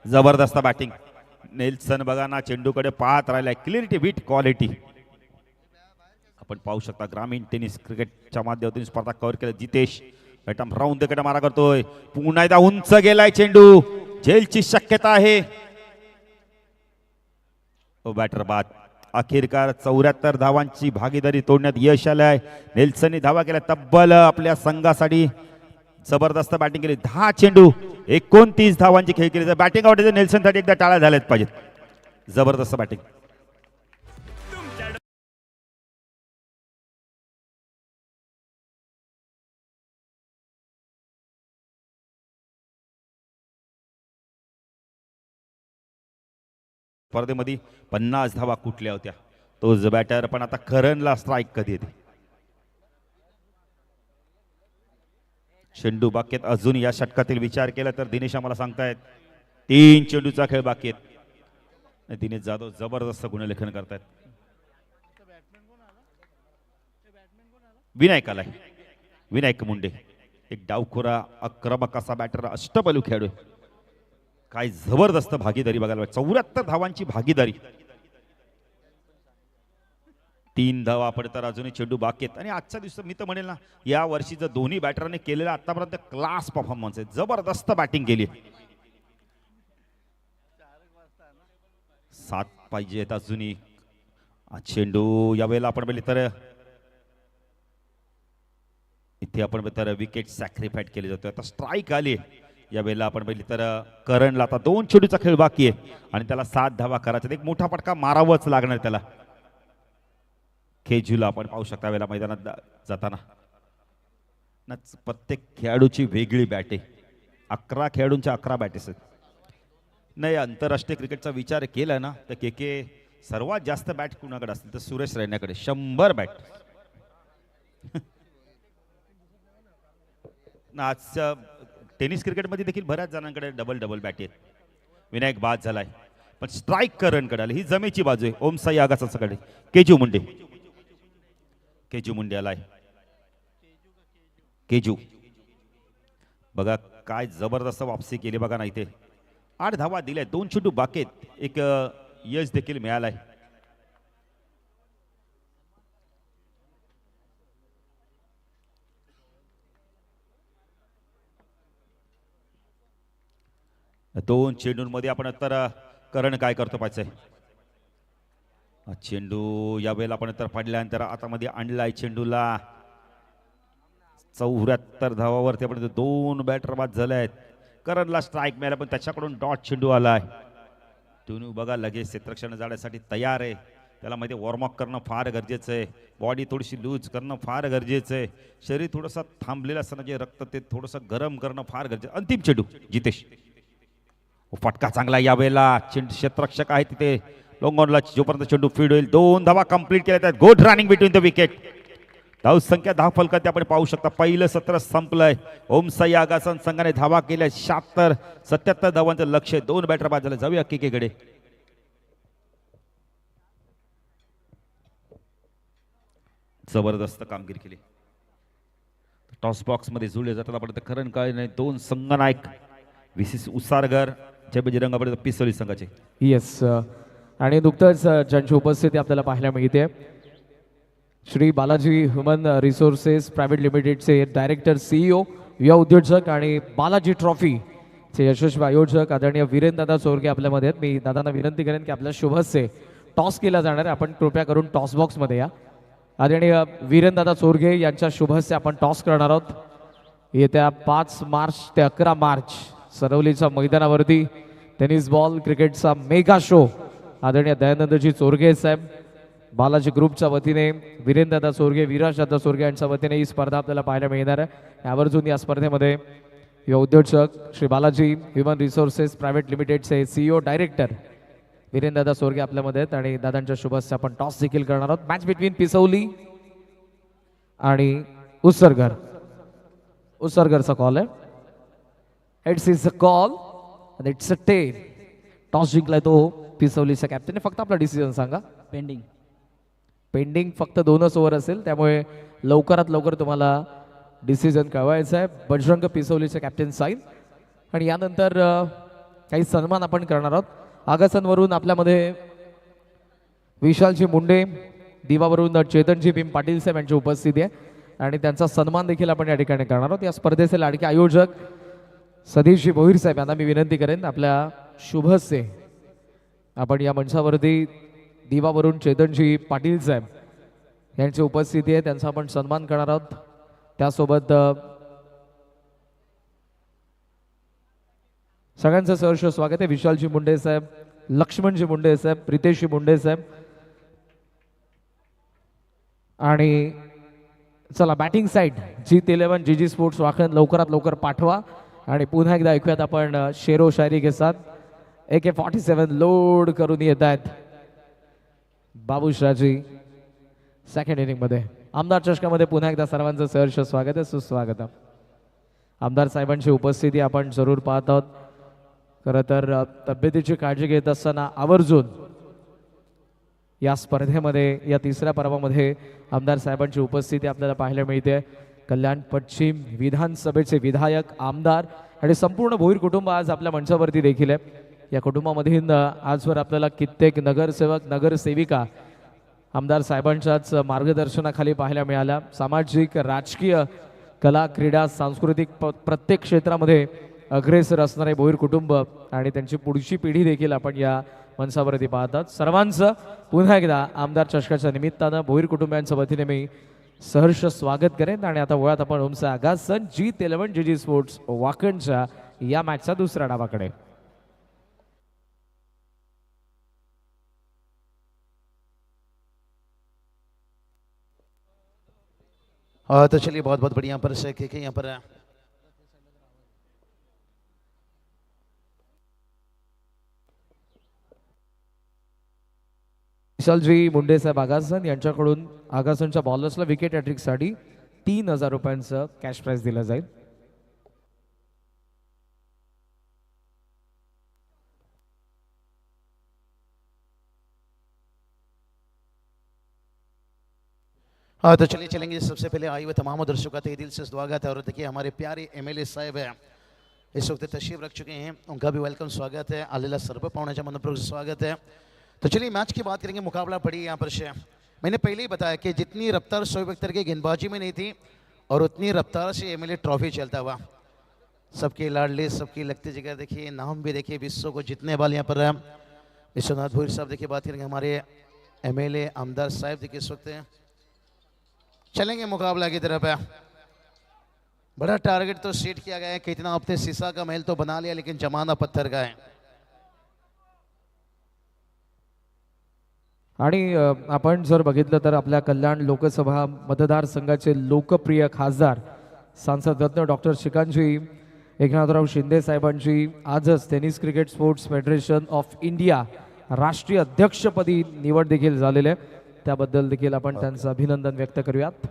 जबरदस्त बॅटिंग. नेल्सन बघा ना चेंडूकडे पाहत राहिलाय. क्लिअरिटी विथ क्वालिटी आपण पाहू शकता. ग्रामीण टेनिस क्रिकेटच्या माध्यमातून स्पर्धा कव्हर केलं जितेश. राऊंड कडे मारा करतोय. पुन्हा एकदा उंच गेलाय चेंडू. झेलची शक्यता आहे. बॅटर बाद. अखेरकार 74 धावांची भागीदारी तोडण्यात यश आलंय. नेल्सनने धावा केल्या तब्बल आपल्या संघासाठी. जबरदस्त बॅटिंग केली. 10 चेंडू 29 धावांची खेळ केली. बॅटिंग आवडते नेल्सनसाठी एकदा टाळ्या झाल्यात पाहिजेत. जबरदस्त बॅटिंग. स्पर्धेमध्ये 50 धावा कुठल्या होत्या. तोच बॅटर पण आता करणला स्ट्राईक कधी येते. चेंडू बाकी आहेत अजून या षटकातील विचार केला तर दिनेश आम्हाला सांगतायत 3 चेंडूचा खेळ बाकी आहेत. दिनेश जाधव जबरदस्त गुणलेखन करतायत. विनायक आलाय. विनायक मुंडे एक डावखोरा आक्रमक असा बॅटर अष्टपैलू खेळाडू. काय जबरदस्त भागीदारी बघायला. 74 धावांची भागीदारी. 3 धावा पडत तर अजूनही चेंडू बाकी आहेत आणि आजच्या दिवसात मी तर म्हणेल ना या वर्षी जर दोन्ही बॅटरने केलेला आतापर्यंत क्लास परफॉर्मन्स आहे, जबरदस्त बॅटिंग केली. 7 पाहिजेत अजूनही. चेंडू यावेळेला आपण बघितलं तर इथे आपण तर विकेट सॅक्रिफाईड केली जाते. आता स्ट्राईक आली यावेळेला आपण बघितलं तर करणला आता 2 चेंडूचा खेळ बाकी आहे आणि त्याला 7 धावा करायचा. एक मोठा फटका मारावाच लागणार त्याला. केजूला आपण पाहू शकता वेळेला मैदानात जाताना ना प्रत्येक खेळाडूची वेगळी बॅट आहे. 11 खेळाडूंच्या 11 बॅटेस आहेत. नाही आंतरराष्ट्रीय क्रिकेटचा विचार केला ना तर के सर्वात जास्त बॅट कुणाकडे असतील तर सुरेश रैनाकडे 100 बॅट. आजच्या टेनिस क्रिकेटमध्ये देखील बऱ्याच जणांकडे डबल बॅट आहेत. विनायक बाद झालाय पण स्ट्राईक करणकडे आले. ही जमेची बाजू आहे. ओम साई आगासाकडे केजू मुंडे आलाय. केजू बघा काय जबरदस्त वापसी केली बघा ना. इथे 8 धावा दिल्या, 2 चेंडू बाकी आहेत. एक यश देखील मिळालाय. दोन चेंडूंमध्ये आपण तर करण काय करतो पाहिजे. चेंडू यावेळेला आपण तर पडल्यानंतर आता मध्ये आणलाय चेंडूला. 74 धावावरती आपण 2 बॅटर बाद झाले आहेत. करणला स्ट्राईक मिळाला पण त्याच्याकडून डॉट चेंडू आलाय. तुम्ही बघा लगेच क्षेत्ररक्षण जाण्यासाठी तयार आहे. त्याला मध्ये वॉर्मअप करणं फार गरजेचं आहे. बॉडी थोडीशी लूज करणं फार गरजेचं आहे. शरीर थोडंसं थांबलेलं असताना जे रक्त ते थोडंसं गरम करणं फार गरजेचं. अंतिम चेंडू जितेश. फटका चांगला यावेळेला. क्षेत्ररक्षक आहे तिथे लोंगॉनला जोपर्यंत चेंडू फीड होईल. 2 धावा कंप्लीट केल्या आहेत. Good running between the wicket. धाव संख्या 10 फलकात आपण पाहू शकता. पहिलं सत्र संपलंय. ओम साई आगासन संघाने धावा केल्या 77 धावांचं लक्ष. 2 बॅटर बाद झाले. जाऊया केकेकडे. जबरदस्त कामगिरी केली. टॉस बॉक्स मध्ये जुळले जातात आपण करण काय नाही. 2 संघनायक विशेष उसारगर जय बजरंग आपण पिसोली संघाचे. येस आणि नुकतंच ज्यांची उपस्थिती आपल्याला पाहायला मिळते Shri Balaji human resources private लिमिटेडचे डायरेक्टर CEO युवा उद्योजक आणि बालाजी ट्रॉफीचे यशस्वी आयोजक आदरणीय वीरेंद्रदादा चोरगे आपल्यामध्ये आहेत. मी दादांना विनंती करेन की आपल्या शुभस्य टॉस केला जाणार आहे. आपण कृपया करून टॉस बॉक्समध्ये या. आदरणीय वीरेंद्रदादा चोरगे यांच्या शुभस्य आपण टॉस करणार आहोत. येत्या 5 मार्च ते 11 मार्च सरवलीच्या मैदानावरती टेनिस बॉल क्रिकेटचा मेगा शो आदरणीय दयानंदजी चोरगे साहेब बालाजी ग्रुपच्या वतीने वीरेंद्रदादा चोरगे विराजदादा चोरगे यांच्या वतीने ही स्पर्धा आपल्याला पाहायला मिळणार आहे. यावरून या स्पर्धेमध्ये युवा उद्योजक Shri Balaji human resources private लिमिटेडचे CEO डायरेक्टर वीरेंद्रदादा चोरगे आपल्यामध्ये आहेत आणि दादांच्या शुभस्य आपण टॉस देखील करणार आहोत. मॅच बिटवीन पिसवली आणि उसरगर. उसरगरचा कॉल आहे. इट्स अ कॉल आणि इट्स अ टेन. टॉस जिंकलाय तो पिसवलीचा कॅप्टन. फक्त आपला डिसिजन सांगा. पेंडिंग फक्त 2च ओव्हर असेल त्यामुळे लवकरात लवकर तुम्हाला डिसिजन कळवायचं आहे. बजरंग पिसवलीचे कॅप्टन साईन आणि यानंतर काही सन्मान आपण करणार आहोत. आगासनवरून आपल्यामध्ये विशालजी मुंडे, दिवावरून चेतनजी भीम पाटील साहेब यांची उपस्थिती आहे आणि त्यांचा सन्मान देखील आपण या ठिकाणी करणार आहोत. या स्पर्धेचे लाडके आयोजक सतीशजी भोईर साहेब यांना मी विनंती करेन आपल्या शुभस्य आपण या मंचावरती दिवावरून चेतनजी पाटील साहेब यांची उपस्थिती आहे त्यांचा आपण सन्मान करणार आहोत. त्यासोबत सगळ्यांचं सहर्ष स्वागत आहे. विशालजी मुंडे साहेब, लक्ष्मणजी मुंडे साहेब, प्रितेशजी मुंडे साहेब आणि चला batting side G11 GG sports वाखण लवकरात लवकर पाठवा आणि पुन्हा एकदा ऐकूयात आपण शेरो शायरी के साथ AK-47 लोड करून येत आहेत बाबूशराजी सेकंड इनिंग मध्ये. आमदार चषकामध्ये पुन्हा एकदा सर्वांचं सहर्ष स्वागत आहे. सुस्वागत. आमदार साहेबांची उपस्थिती आपण जरूर पाहत आहोत. खरं तर तब्येतीची काळजी घेत असताना आवर्जून या स्पर्धेमध्ये या 3ऱ्या पर्वामध्ये आमदार साहेबांची उपस्थिती आपल्याला पाहायला मिळते. कल्याण पश्चिम विधानसभेचे विधायक, आमदार आणि संपूर्ण भोईर कुटुंब आज आपल्या मंचावरती देखील आहे. या कुटुंबामधील आजवर आपल्याला कित्येक नगरसेवक नगरसेविका आमदार साहेबांच्याच मार्गदर्शनाखाली पाहायला मिळाल्या. सामाजिक, राजकीय, कला, क्रीडा, सांस्कृतिक प्रत्येक क्षेत्रामध्ये अग्रेसर असणारे भोईर कुटुंब आणि त्यांची पुढची पिढी देखील आपण या मंचावरती पाहतात. सर्वांचं पुन्हा एकदा आमदार चषकाच्या निमित्तानं भोईर कुटुंबियांच्या वतीने मी सहर्ष स्वागत करेन. आणि आता वळात आपण ओमचा आगाज सन G11 GG स्पोर्ट्स वाकणच्या या मॅचचा दुसऱ्या डावाकडे. तो चलिए बहुत बहुत बढ़िया पर से के यहाँ पर विशालजी मुंडे साहेब आगासन यांच्याकडून आगासनच्या बॉलर्सला विकेट हॅट्रिकसाठी 3,000 रुपयांचं कॅश प्राइज दिलं जाईल. तो चलिए चलेंगे. सबसे पहले आए हुए तमाम दर्शकों का तहे दिल से स्वागत है. और देखिए हमारे प्यारे एमएलए साहब है इस वक्त तशरीफ रख चुके हैं, उनका भी वेलकम स्वागत है. आलेला सर्व पाहुण्याच्या मनपूर्वक स्वागत है. तो चलिए मैच की बात करेंगे. मुकाबला पड़ी यहाँ पर से मैंने पहले ही बताया कि जितनी रफ्तार शोएब अख्तर की गेंदबाजी में नहीं थी और उतनी रफ्तार से एमएलए ट्रॉफी चलता हुआ. सबके लाडले, सबकी लगती जगह देखिए, नाम भी देखिए, विश्व को जितने वाले यहाँ पर विश्वनाथ भोईर साहब देखिए. बात करेंगे हमारे एमएलए आमदार साहब देखिए इस वक्त चलेंगे मुकाबला की तरफ है. बड़ा टारगेट तो सेट किया गया है कि इतना अपने शीशा का महल तो बना लिया लेकिन जमाना पत्थर का है. आणि आपण जर बघितलं तर आपल्या कल्याण लोकसभा मतदारसंघाचे लोकप्रिय खासदार सांसद रत्न डॉक्टर श्रीकांतजी एकनाथराव शिंदे साहेबांची आजच tennis cricket sports federation of India राष्ट्रीय अध्यक्षपदी निवड देखील झालेली आहे. त्याबद्दल देखील आपण त्यांचं अभिनंदन व्यक्त करूयात.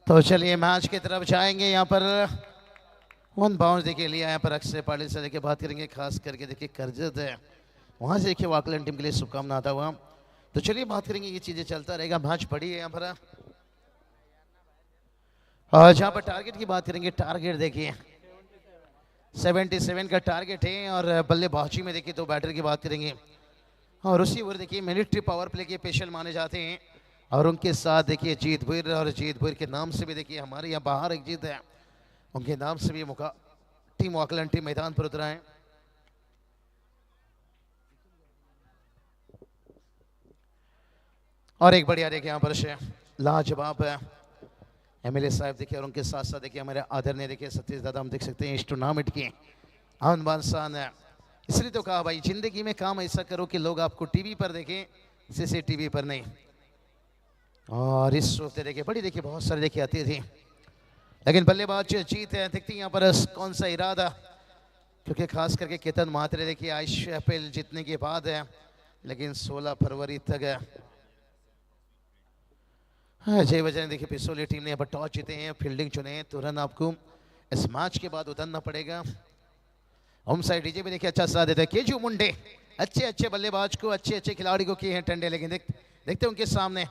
तो चलिए मैच की तरफ जाएंगे. यहाँ पर वन बाउंस देखिए लिया यहाँ पर अक्षय पाटिल से देखिए. बात करेंगे खास करके देखिए करजत है वहाँ से देखिए वाकलन टीम के लिए शुभकामना आता हुआ. तो चलिए बात करेंगे, ये चीज़ें चलता रहेगा. मैच पड़ी है यहाँ पर. जहाँ पर टारगेट की बात करेंगे, टारगेट देखिए 77 का टारगेट है. और बल्लेबाजी में देखिए तो बैटर की बात करेंगे और उसी ओवर देखिए मिलिट्री पावर प्ले के स्पेशल माने जाते हैं. और उनके साथ देखिए जीत भुईर, और जीत भुईर के नाम से भी देखिए हमारे यहाँ बाहर एक जीत है, उनके नाम से भी टीम वाकलन टीम मैदान पर उतरा है. और एक बढ़िया देखिए यहाँ पर से लाजवाब है एमएलए साहब देखिए. और उनके साथ साथ देखिए हमारे आदरणीय देखिए सतीश दादा हम देख सकते हैं इस टूर्नामेंट की आन बान है. इसलिए तो कहा भाई जिंदगी में काम ऐसा करो कि लोग आपको टीवी पर देखें, CCTV पर नहीं. और इस वक्त देखिए बड़ी देखिए बहुत सारे देखिए आती थी लेकिन बल्लेबाज जीत है. देखते हैं यहाँ पर कौन सा इरादा, क्योंकि खास करके केतन मात्रे देखिए IPL जीतने के बाद है लेकिन 16 फरवरी तक है. जय वजह देखिए पिसोली टीम ने यहाँ पर टॉस जीते हैं, फील्डिंग चुने हैं. तुरंत आपको इस मैच के बाद उतरना पड़ेगा. होम साइड डीजे भी देखिए अच्छा साथ देता है. केजू मुंडे अच्छे बल्लेबाज को, अच्छे खिलाड़ी को किए हैं टंडे, लेकिन देखते उनके सामने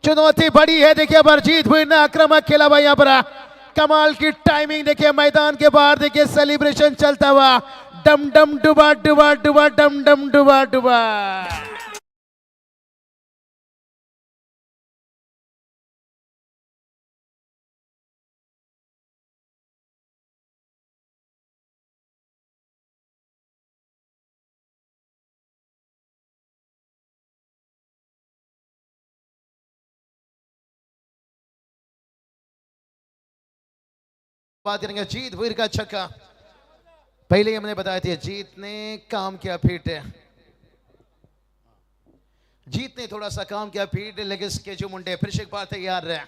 चुनौती बड़ी है. देखिए पर जीत भुईर ने आक्रामक खेला भाई. यहाँ पर कमाल की टाइमिंग देखिए, मैदान के बाहर देखिए सेलिब्रेशन चलता हुआ. डम डम डुबा डुबा डुबा डम डम डुबा डुबा. बात करेंगे जीत भुईर का छक्का. पहले ही हमने बताया था जीत ने काम किया फिट है, जीत ने थोड़ा सा काम किया फिट, लेकिन केजू मुंडे फिर से एक बार तैयार रहे.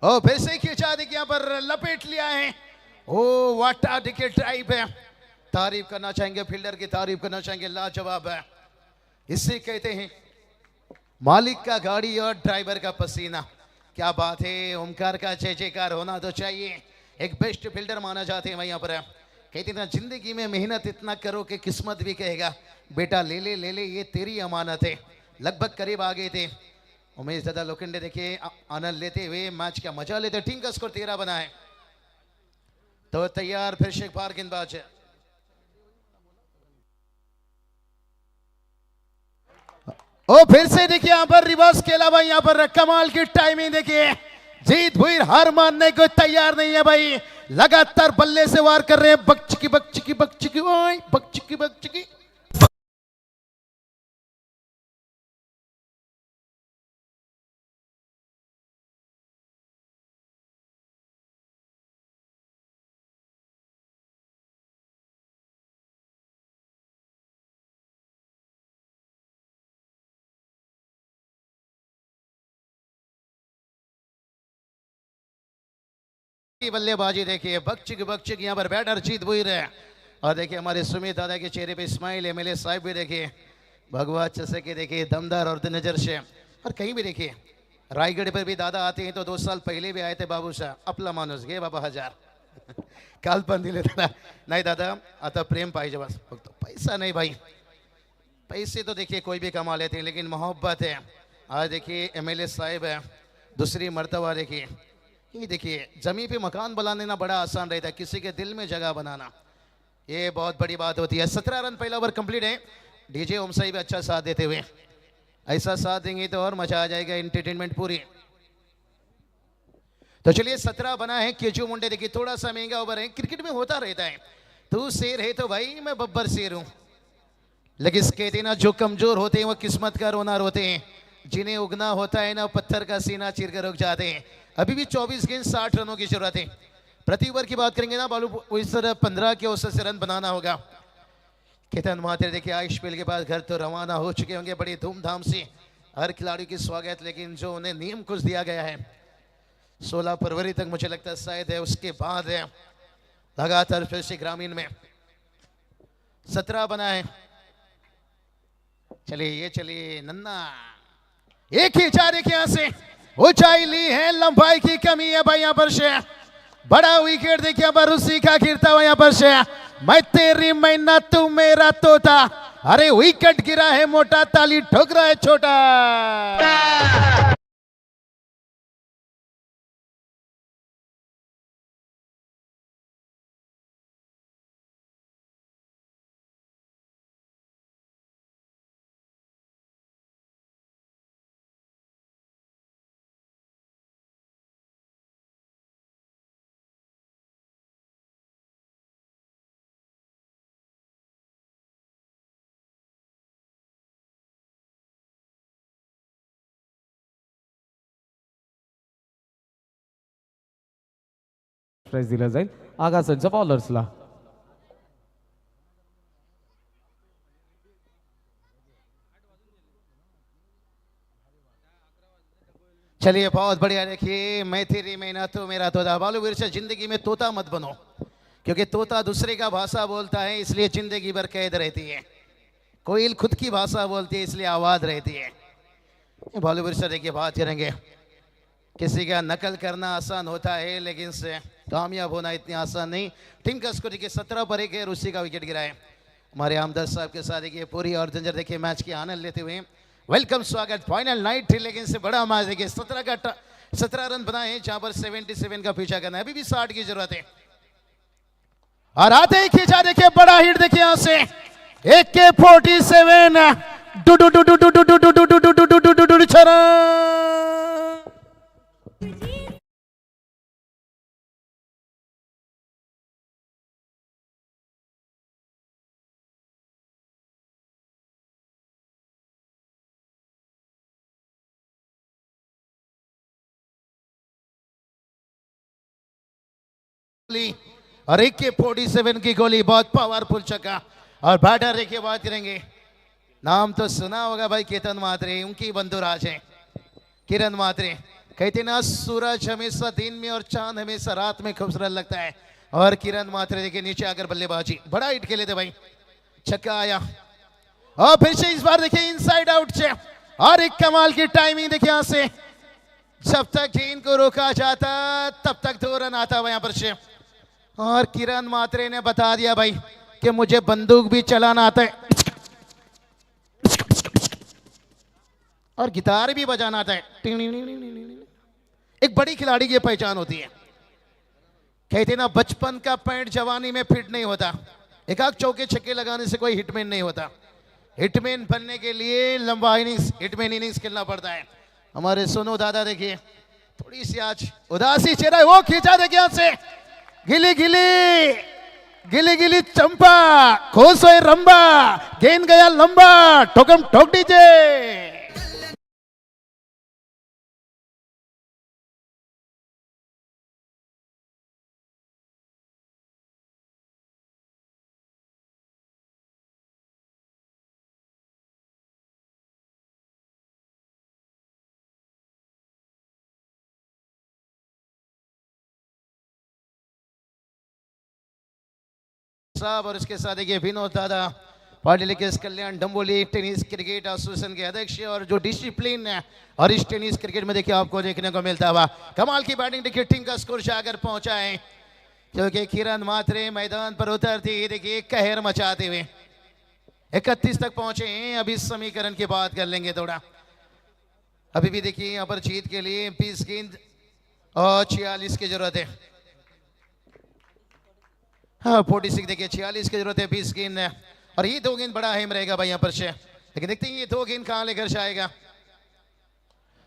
ओ फिर से खींचा देखिए यहाँ पर लपेट लिया है. ओ वाटा देखिए ड्राइव है. तारीफ करना चाहेंगे फील्डर की, तारीफ करना चाहेंगे, लाजवाब है. इसे कहते हैं मालिक का गाड़ी और ड्राइवर का पसीना. क्या बात है. ओमकार का जय जयकार होना तो चाहिए. एक बेस्ट फील्डर माना जाते हैं भाई यहाँ पर. कहते हैं जिंदगी में मेहनत इतना करो कि किस्मत भी कहेगा बेटा ले ले ये तेरी अमानत है. लगभग करीब आ गए थे. उमेश दादा लोखंडे देखिए आनंद लेते हुए मैच का मजा लेते. टीम का स्कोर 13 बना है. तो तैयार फिर से एक बार गेंदबाज है. ओ फिर से देखिए यहाँ पर रिवर्स खेला भाई, यहाँ पर कमाल की टाइमिंग देखिए। जीत भुईर हार मानने को तैयार नहीं है भाई, लगातार बल्ले से वार कर रहे हैं। बकचिकी बकचिकी बकचिकी ओए बकचिकी बकचिकी। बल्लेबाजी देखिए, बकचिक बकचिक यहाँ पर बैटर जीत भुईर है। और देखिए हमारे सुमित दादा के चेहरे पे स्माइल, एमएलए साहब भी देखिए भगवा चसे के देखिए दमदार और नजर से। और कहीं भी देखिए रायगढ़ पर भी दादा आते हैं तो 2 साल पहले भी आए थे बाबू साहब, आपला माणूस घे बाबा 1000 काल पण दिले दादा। नाही दादा आता प्रेम पाहिजे बस, फक्त पैसा नहीं भाई। पैसे तो देखिए कोई भी कमा लेते हैं लेकिन मोहब्बत है। आज देखिए एमएलए साहब है, दूसरी मर्तबा देखिए ये देखिए जमीन पे मकान बनाने ना बड़ा आसान रहता है, किसी के दिल में जगह बनाना ये बहुत बड़ी बात होती है। 17 रन पहला ओवर कंप्लीट है। डीजे ओम साहब भी अच्छा साथ देते हुए, ऐसा साथ देंगे तो और मजा आ जाएगा, एंटरटेनमेंट पूरी। तो चलिए 17 बना है। केजू मुंडे देखिए थोड़ा सा महंगा ओवर है, क्रिकेट में होता रहता है। तू शेर है तो भाई मैं बब्बर शेर हूं, लेकिन कहते ना जो कमजोर होते हैं वो किस्मत का रोना रोते हैं, जिन्हें उगना होता है ना पत्थर का सीना चीर कर रुक जाते हैं। अभी भी 24 गेंद 60 रनों की जरूरत है। प्रति ओवर की बात करेंगे ना बालू, इस तरह 15 के औसत से रन बनाना होगा। केतन महाते देखिए आईपीएल के बाद घर तो रवाना हो चुके होंगे बड़ी धूमधाम से, हर खिलाड़ी की स्वागत। लेकिन जो उन्हें नियम कुछ दिया गया है 16 फरवरी तक मुझे लगता है शायद है, उसके बाद है लगातार फिर से ग्रामीण में 17 बना है। चलिए नन्ना एक ही चार एक यहां से ऊंचाई ली है, लंबाई की कमी है भाई यहाँ पर से। बड़ा विकेट देखिए पर उसी का गिरता हुआ यहाँ पर से। मैं तेरी मैना तू मेरा तोता, अरे विकेट गिरा है मोटा, ताली ठोक रहा है छोटा। प्राइज दिला जाईल आगासांच्या बॉलर्सला। चलिए बहुत बढ़िया। देखिए मैं तेरी मैना तू मेरा तोता। बालूवीर से जिंदगी में तोता मत बनो, क्योंकि तोता दूसरे का भाषा बोलता है इसलिए जिंदगी भर कैद रहती है। कोयल खुद की भाषा बोलती है इसलिए आवाज रहती है। बालूवीर से देखिए बात करेंगे, किसी का नकल करना आसान होता है लेकिन से कामयाब होना इतनी आसान नहीं। टिंकस को देखिए 17 पर 1 है, रूसी का विकेट गिरा है। हमारे आमदर साहब के साथ देखिए पूरी और जंजर देखिए मैच की आनंद लेते हुए वेलकम स्वागत। फाइनल नाइट थी लेकिन से बड़ा मैच देखिए 17 रन बनाए हैं, जहां पर 77 का पीछा करना है। अभी भी 60 की जरूरत है। और आते ही खींचा देखिए बड़ा हिट देखिए यहां से AK-47 डू डू डू डू डू डू डू डू डू डू डू डू डू डू डू छरा। और AK-47 की गोली बहुत पावरफुल चक्का। और बैटर देखिए बात करेंगे, नाम तो सुना होगा भाई केतन मात्रे, उनकी बंधुराज है किरण मात्रे। कहते ना सूरज हमेशा दिन में और चांद हमेशा रात में खूबसूरत लगता है। और किरण मात्रे देखिए नीचे आकर बल्लेबाजी बड़ा हिट खेले थे भाई, छक्का आया। और फिर से इस बार देखिए इनसाइड आउट से, और एक कमाल की टाइमिंग देखिए यहां से। जब तक गेंद को रोका जाता तब तक 2 रन आता हुआ यहां पर से। और किरण मात्रे ने बता दिया भाई कि मुझे बंदूक भी चलाना आता है और गिटार भी बजाना आता है। एक बड़ी खिलाड़ी की पहचान होती है। कहते ना बचपन का पैंट जवानी में फिट नहीं होता, एक आध चौके छक्के लगाने से कोई हिटमैन नहीं होता। हिटमैन बनने के लिए लंबा इनिंग्स हिटमैन इनिंग्स खेलना पड़ता है। हमारे सोनू दादा देखिए थोड़ी सी आज उदासी चेहरा है, वो खींचा देखिए यहाँ से गिली गिली गिली गिली चंपा खोस हुए रंबा गेंद गया लंबा ठोकम ठोक दीजिए। साहब और इसके साथ देखिए विनोद दादा पार्टी लिखित कल्याण डंबोली टेनिस क्रिकेट एसोसिएशन के अध्यक्ष और जो डिसिप्लिन है और इस टेनिस क्रिकेट में देखिए आपको देखने को मिलता हुआ कमाल की बैटिंग देखिए टीम का स्कोर जाकर पहुंचा है क्योंकि किरण मात्रे मैदान पर उतरती देखिए कहर मचाते हुए 31 तक पहुंचे हैं। अभी समीकरण की बात कर लेंगे थोड़ा। अभी भी देखिए यहाँ पर जीत के लिए 20 गेंद और 46 की जरूरत है। हाँ 46 देखिए 46 की जरूरत है 20 गेंद है और ये 2 गेंद बड़ा अहम रहेगा भाई यहाँ पर से। लेकिन देखते हैं ये 2 गेंद कहाँ लेकर जाएगा।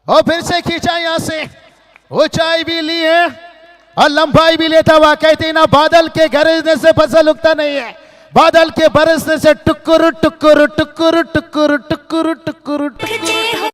और फिर से खींचा यहाँ से ऊंचाई भी ली है और लंबाई भी लेता हुआ। कहते हैं ना बादल के गरजने से फसल उगता नहीं है, बादल के बरसने से टुकुर टुकुर टुकुर टुकुर टुकुर टुकुर टुकुर।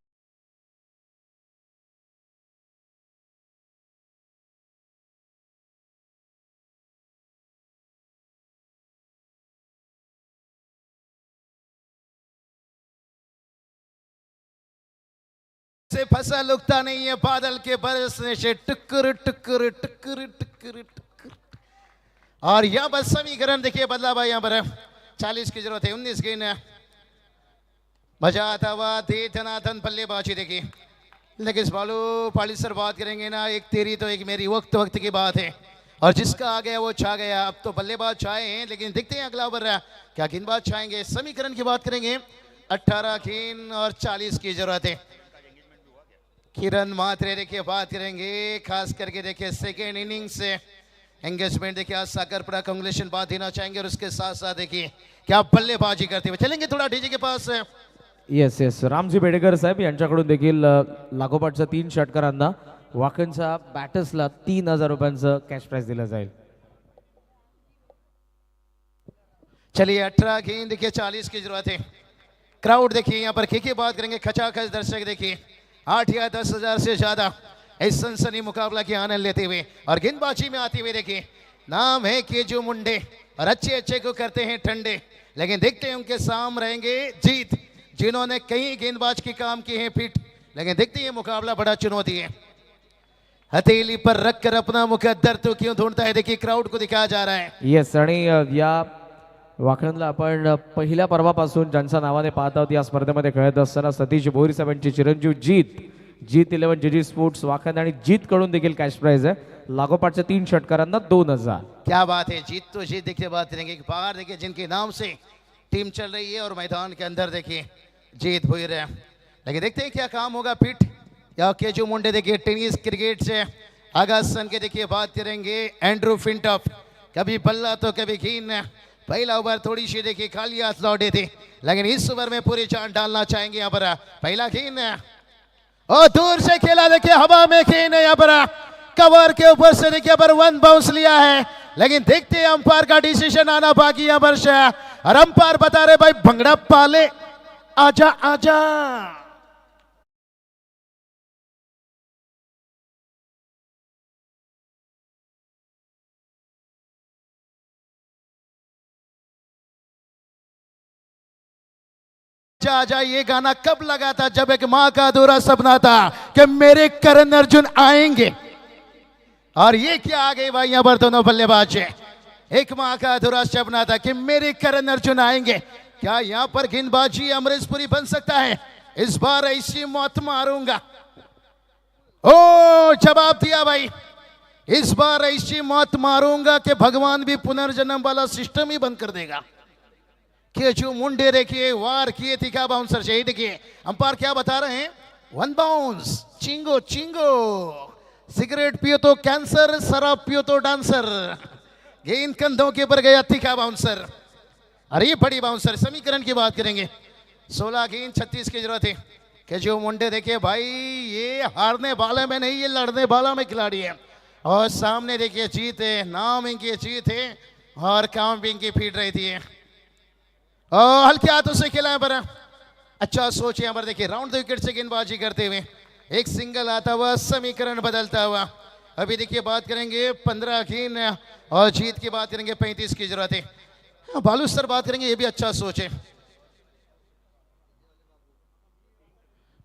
से फसल उगता नहीं है, बादल के बरसने से टुकुर टुकुर टुकुर टुकुर टुकुर। और यहाँ पर समीकरण देखिए बदला भाई। यहाँ पर 40 की जरूरत है, 19 गेंद है। मजा आता हुआ दे धनाधन बल्लेबाजी देखिए। लेकिन इस बालू पाली सर बात करेंगे ना, एक तेरी तो एक मेरी, वक्त वक्त की बात है और जिसका आ गया वो छा गया। अब तो बल्लेबाज छाए हैं लेकिन देखते हैं अगला ओवर क्या गेंदबाज छाएंगे। समीकरण की बात करेंगे 18 गेंद और 40 की जरूरत है। किरण मात्रे देखिए बात करेंगे खास करके देखिए सेकेंड इनिंग से एंगेजमेंट देखिए आज साकरपुरा कांग्रेचुलेशन बात देना चाहेंगे और उसके साथ साथ देखिए क्या बल्लेबाजी करते हुए चलेंगे थोड़ा डीजे के पास। येस येस रामजी बेडेकर साहेब यांच्याकडून देखील लागोपाठच्या 3 षटकारांना वाकणच्या बॅटर्सला 3000 रुपयांचं कॅश प्राइज दिलं जाईल। चलिए 18 गेंद देखिए 40 की जरूरत है। क्राउड देखिए यहाँ पर की बात करेंगे खचाखच दर्शक देखिए 8 या 10 हजार से ज्यादा इस सनसनी मुकाबला के आनंद लेते हुए और गेंदबाजी में आते हुए देखिए नाम है केजू मुंडे और अच्छे अच्छे को करते हैं ठंडे। लेकिन देखते हैं उनके सामने रहेंगे जीत जिन्होंने कई गेंदबाज की काम किए हैं फिट। लेकिन देखते हैं मुकाबला बड़ा चुनौती है। हथेली पर रखकर अपना मुकद्दर तो क्यों ढूंढता है देखिए क्राउड को दिखाया जा रहा है। येस आणि या वाकणला आपण पहिल्या पर्वापासून ज्यांच्या नावाने पाहत आहोत या स्पर्धेमध्ये खेळत असताना सतीश भोईर साहेबांची चिरंजीव जीत 11 जीजी स्पोर्ट्स वाकण आणि जीत कडून देखील कॅश प्राइज है। लागोपाठच्या 3 षटकारांना 2000। क्या बात है, जीत तो जीत देखिए बात करेंगे एक बार देखिए जिनके नाम से टीम चल रही है और मैदान के अंदर देखिए जीत भोईर है। लेकिन देखते हैं क्या काम होगा फिट या केजू मुंडे देखिए टेनिस क्रिकेट से आगासन के देखिए बात करेंगे एंड्रू फिंटॉफ कभी बल्ला तो कभी गेंद। पहला ओवर थोड़ी सी देखिए खाली हाथ लौटे थे लेकिन इस ओवर में पूरी जान डालना चाहेंगे। यहाँ पर पहला गेंद और दूर से खेला देखिए हवा में गेंद यहाँ पर कवर के ऊपर से देखिए पर 1 बाउंस लिया है। लेकिन देखते हैं अंपायर का डिसीजन आना बाकी यहाँ पर और अंपायर बता रहे भाई भंगड़ा पाले आजा आजा। आजा ये गाना कब लगा था जब एक मां का अधूरा सपना था कि मेरे करण अर्जुन आएंगे और ये क्या आ गए भाई यहाँ पर दोनों बल्लेबाज है। एक मां का अधूरा सपना था कि मेरे करण अर्जुन आएंगे। क्या यहाँ पर गेंदबाजी अमरीशपुरी बन सकता है? इस बार ऐसी मौत मारूंगा। ओ जवाब दिया भाई, इस बार ऐसी मौत मारूंगा कि भगवान भी पुनर्जन्म वाला सिस्टम ही बंद कर देगा। केजू मुंडे देखिए वार किए थी क्या बाउंसर से। देखिए अंपायर क्या बता रहे हैं 1 बाउंस चिंगो चिंगो। सिगरेट पियो तो कैंसर, शराब पियो तो डांसर। गेंद कंधों के ऊपर गया तीखा बाउंसर। अरे बड़ी बाउंसर। समीकरण की बात करेंगे 16 गेंद 36 की जरूरत है। केजू मुंडे देखिए भाई, ये हारने वाले में नहीं, ये लड़ने वाला में खिलाड़ी है। और सामने देखिए जीत है, नाम इनकी जीत है और काम भी इनकी फीट रही थी। और हल्के हाथों से खेला है पर अच्छा सोच यहाँ पर देखिए, राउंड द विकेट से गेंदबाजी करते हुए एक सिंगल आता हुआ, समीकरण बदलता हुआ। अभी देखिए बात करेंगे 15 गेंद और जीत की बात करेंगे 35 की जरूरत है। बालू सर बात करेंगे, ये भी अच्छा सोच है।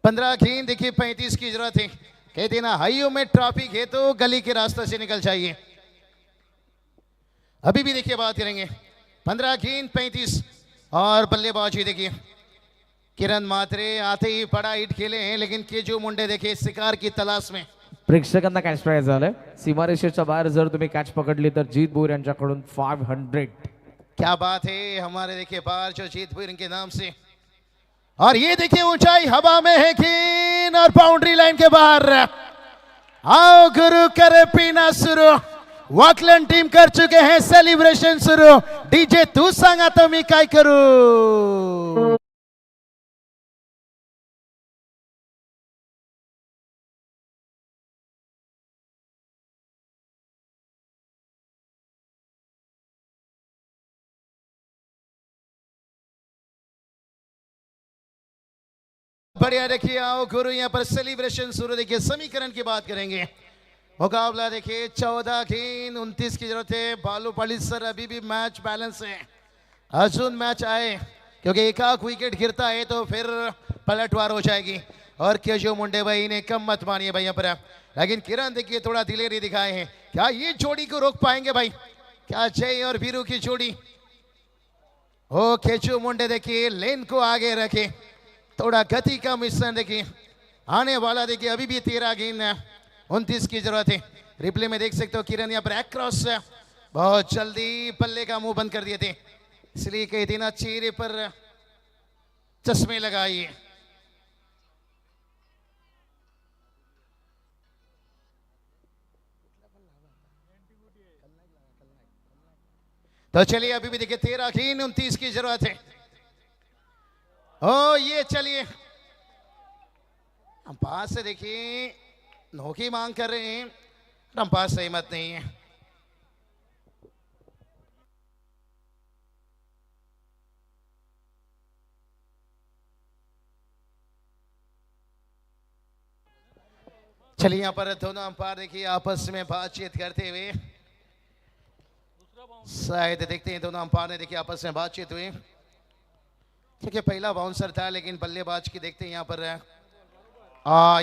15 गेंद देखिए 35 की जरूरत है। कहते ना हाईओ में ट्रैफिक है तो गली के रास्ते से निकल जाइए। अभी भी देखिए बात करेंगे 15 गेंद 35 और बल्लेबाजी देखिए किरण मात्रे आते ही बड़ा हिट खेले हैं, लेकिन केजू मुंडे देखिए शिकार की तलाश में। प्रेक्षकांना कॅच प्राइज झालंय. सीमारेषेच्या बाहेर जर तुम्ही कॅच पकडली तर जीत भोईर यांच्याकडून 500. क्या बात है, हमारे देखिए बाहर जो जीत भोईर के नाम से। और ये देखिए ऊंचाई हवा में है गेंद और बाउंड्री लाइन के बाहर। आओ गुरु करे पीना शुरू। वॉकलैंड टीम कर चुके हैं सेलिब्रेशन शुरू। डीजे तू सांगा तो मी काय करू। बढ़िया देखिए, आओ गुरु यहाँ पर सेलिब्रेशन शुरू। देखिए समीकरण की बात करेंगे। मुकाबला देखिए 14 गेंद 29 की जरूरत है। बालू पाली सर अभी भी मैच बैलेंस है, अजून मैच आए, क्योंकि एक आख विकेट गिरता है तो फिर पलटवार हो जाएगी। और केजू मुंडे भाई ने कम मत मानिए भाई यहाँ पर। लेकिन किरण देखिए थोड़ा दिलेरी दिखाए हैं, क्या ये जोड़ी को रोक पाएंगे भाई? क्या जय और वीरू की जोड़ी? ओ केजू मुंडे देखिए लेन को आगे रखे, थोड़ा गति का मिश्रण देखिए आने वाला। देखिए अभी भी 13 गेंद 29 की जरूरत है। रिप्ले में देख सकते हो किरण यहाँ पर एक्रॉस बहुत जल्दी पल्ले का मुंह बंद कर दिए थे, इसलिए कई दिन चेहरे पर चश्मे लगाइए। तो चलिए अभी भी देखिए 13 गेंद 29 की जरूरत है। ओ ये चलिए अंपायर से देखिए नौकी मांग कर रहे हैं, अंपायर सहमत नहीं है। चलिए यहाँ पर दोनों अंपायर देखिए आपस में बातचीत करते हुए, शायद देखते हैं दोनों अंपायर ने देखिए आपस में बातचीत हुई। ठीक है, पहला बाउंसर था, लेकिन बल्लेबाज की देखते हैं यहाँ पर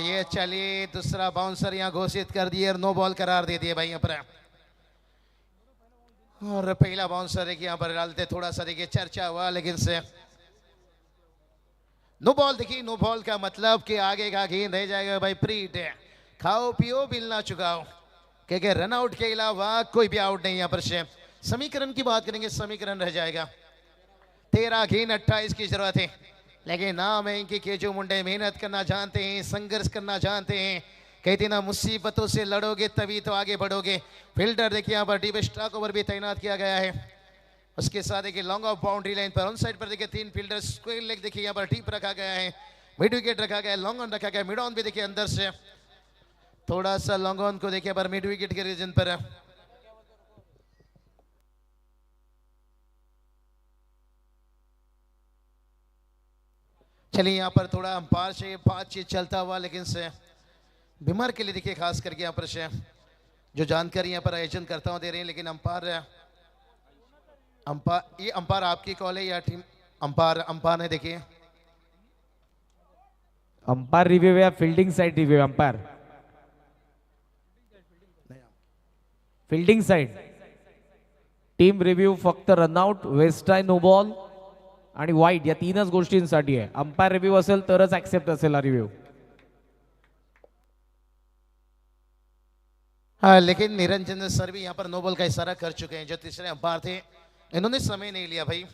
ये चलिए दूसरा बाउंसर यहाँ घोषित कर दिए और नो बॉल करार दे दिए भाई यहाँ पर। और पहला बाउंसर देखिए यहाँ पर डालते, थोड़ा सा देखिए चर्चा हुआ, लेकिन से नो बॉल। देखिए नो बॉल का मतलब कि आगे का गेंद रह जाएगा भाई प्रीट है, खाओ पियो बिल ना चुकाओ, क्योंकि रन आउट के अलावा कोई भी आउट नहीं यहाँ पर से। समीकरण की बात करेंगे, समीकरण रह जाएगा 13 गेंद 28 की जरूरत है। लेकिन नाम है इनकी केजू मुंडे मेहनत करना जानते हैं, संघर्ष करना जानते हैं। कहते ना मुसीबतों से लड़ोगे तभी तो आगे बढ़ोगे। फील्डर देखिए यहाँ पर डी स्टॉक ओवर भी तैनात किया गया है। उसके साथ देखिए लॉन्ग ऑफ बाउंड्री लाइन पर ऑन साइड पर देखिए 3 फील्डर, स्क्वायर लेग देखिए यहाँ पर डीप रखा गया है, मिड विकेट रखा गया है, लॉन्ग ऑन रखा गया, मिड ऑन भी देखिए अंदर से थोड़ा सा लॉन्ग ऑन को देखिए पर मिड विकेट के रीजन पर। चलिए यहाँ पर थोड़ा अंपायर से बातचीत चलता हुआ, लेकिन से बीमार के लिए देखिए खास करके यहाँ पर से जो जानकारी यहाँ पर आयोजन करता हूँ दे रहे हैं। लेकिन अंपायर ये अंपायर आपकी कॉल है या टीम? अंपायर ने देखिए अंपायर रिव्ह्यू या fielding side review? Umpire fielding side team review फक्त रनआउट, वेस्ट आहे, नो बॉल आणि वाईट या 3च गोष्टींसाठी आहे. अंपायर रिव्ह्यू असेल तरच ऍक्सेप्ट असेल हा रिव्ह्यू. हाँ, लेकिन निरंजन सर भी यहाँ पर नो बॉल का इशारा कर चुके हैं। जो तीसरे अंपायर थे इन्होंने समय नहीं लिया भाई।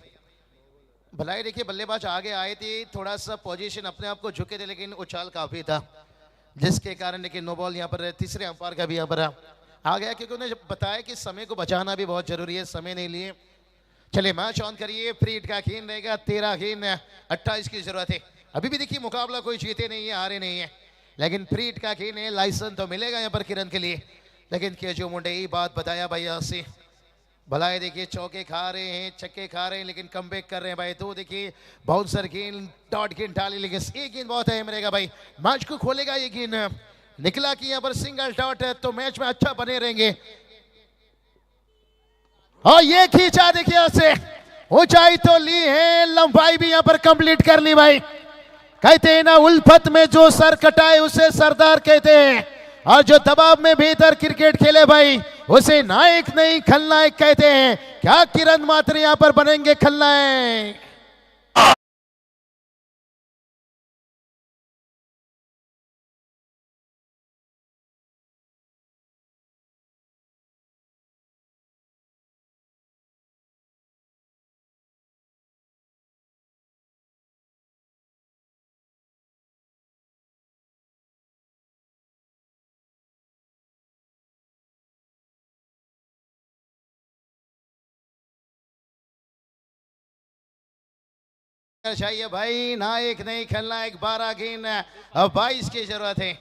भलाई देखिए बल्लेबाज आगे आए थे, थोड़ा सा पोजीशन अपने आप को झुके थे, लेकिन उछाल काफी था, जिसके कारण देखिए नो बॉल यहाँ पर तीसरे अंपायर का भी यहाँ पर आ गया, क्योंकि उन्हें बताया कि समय को बचाना भी बहुत जरूरी है। समय नहीं लिए चलिए मैच ऑन करिए। फ्री हिट का गेंद रहेगा, 13 गेंद 28 की जरूरत है। अभी भी देखिए मुकाबला कोई जीते नहीं है, हारे नहीं है, लेकिन फ्री हिट का गेंद है। लाइसेंस तो मिलेगा यहाँ पर किरण के लिए, लेकिन केजू मुंडे यही बात बताया भाई यहाँ से। भलाई देखिए चौके खा रहे हैं, छक्के खा रहे हैं, लेकिन कमबैक कर रहे हैं भाई। तो देखिए बाउंसर गेंद, डॉट गेंद डाली, लेकिन एक गेंद बहुत अहम रहेगा भाई, मैच को खोलेगा ये गेंद। निकला कि यहाँ पर सिंगल डॉट है तो मैच में अच्छा बने रहेंगे। और ये खींचा देखिए यहाँ से, ऊंचाई तो ली है, लंबाई भी यहाँ पर कंप्लीट कर ली भाई। कहते हैं ना उल्फत में जो सर कटाए उसे सरदार कहते हैं, और जो दबाव में बेहतर क्रिकेट खेले भाई उसे नायक नहीं खलनायक कहते हैं। क्या किरण मात्रे यहां पर बनेंगे खलनायक? चाहिए भाई, नायक नहीं खलनायक। 12 गेंद, अब 22 की जरूरत है।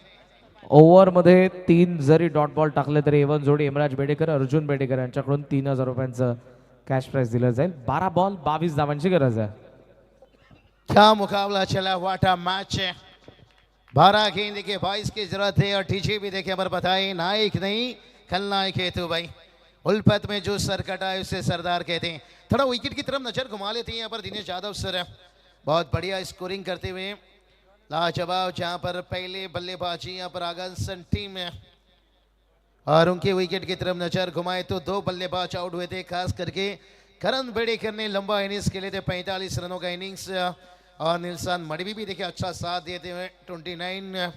ओव्हरमध्ये 3 जरी डॉट बॉल टाकले तरी एवन जोडी यमराज बेडेकर, अर्जुन बेडेकर यांच्याकडून 3000 रुपयांचं कॅश प्राइज दिलं जाईल। 12 बॉल 22 धावांची गरज आहे। क्या मुकाबला चला, वाटा मैच है। 12 गेंद देखिए 22 की जरूरत है, और टीचे भी देखिए पर बताए नायक नहीं खलनायक है। तो भाई उल्फत में जो सर कटा है उसे सरदार कहते हैं। थोड़ा विकेट की तरफ नजर घुमा लेते हैं यहाँ पर दिनेश यादव सर, बहुत बढ़िया स्कोरिंग करते हुए लाजवाब। जहां पर पहले बल्लेबाजी यहाँ पर आगासन टीम है, और उनके विकेट की तरफ नजर घुमाए तो 2 बल्लेबाज आउट हुए थे। खास करके करण बेडेकर ने लंबा इनिंग्स खेले थे, 45 रनों का इनिंग्स, और निल्सन मडवी भी देखिए अच्छा साथ देते हुए 29,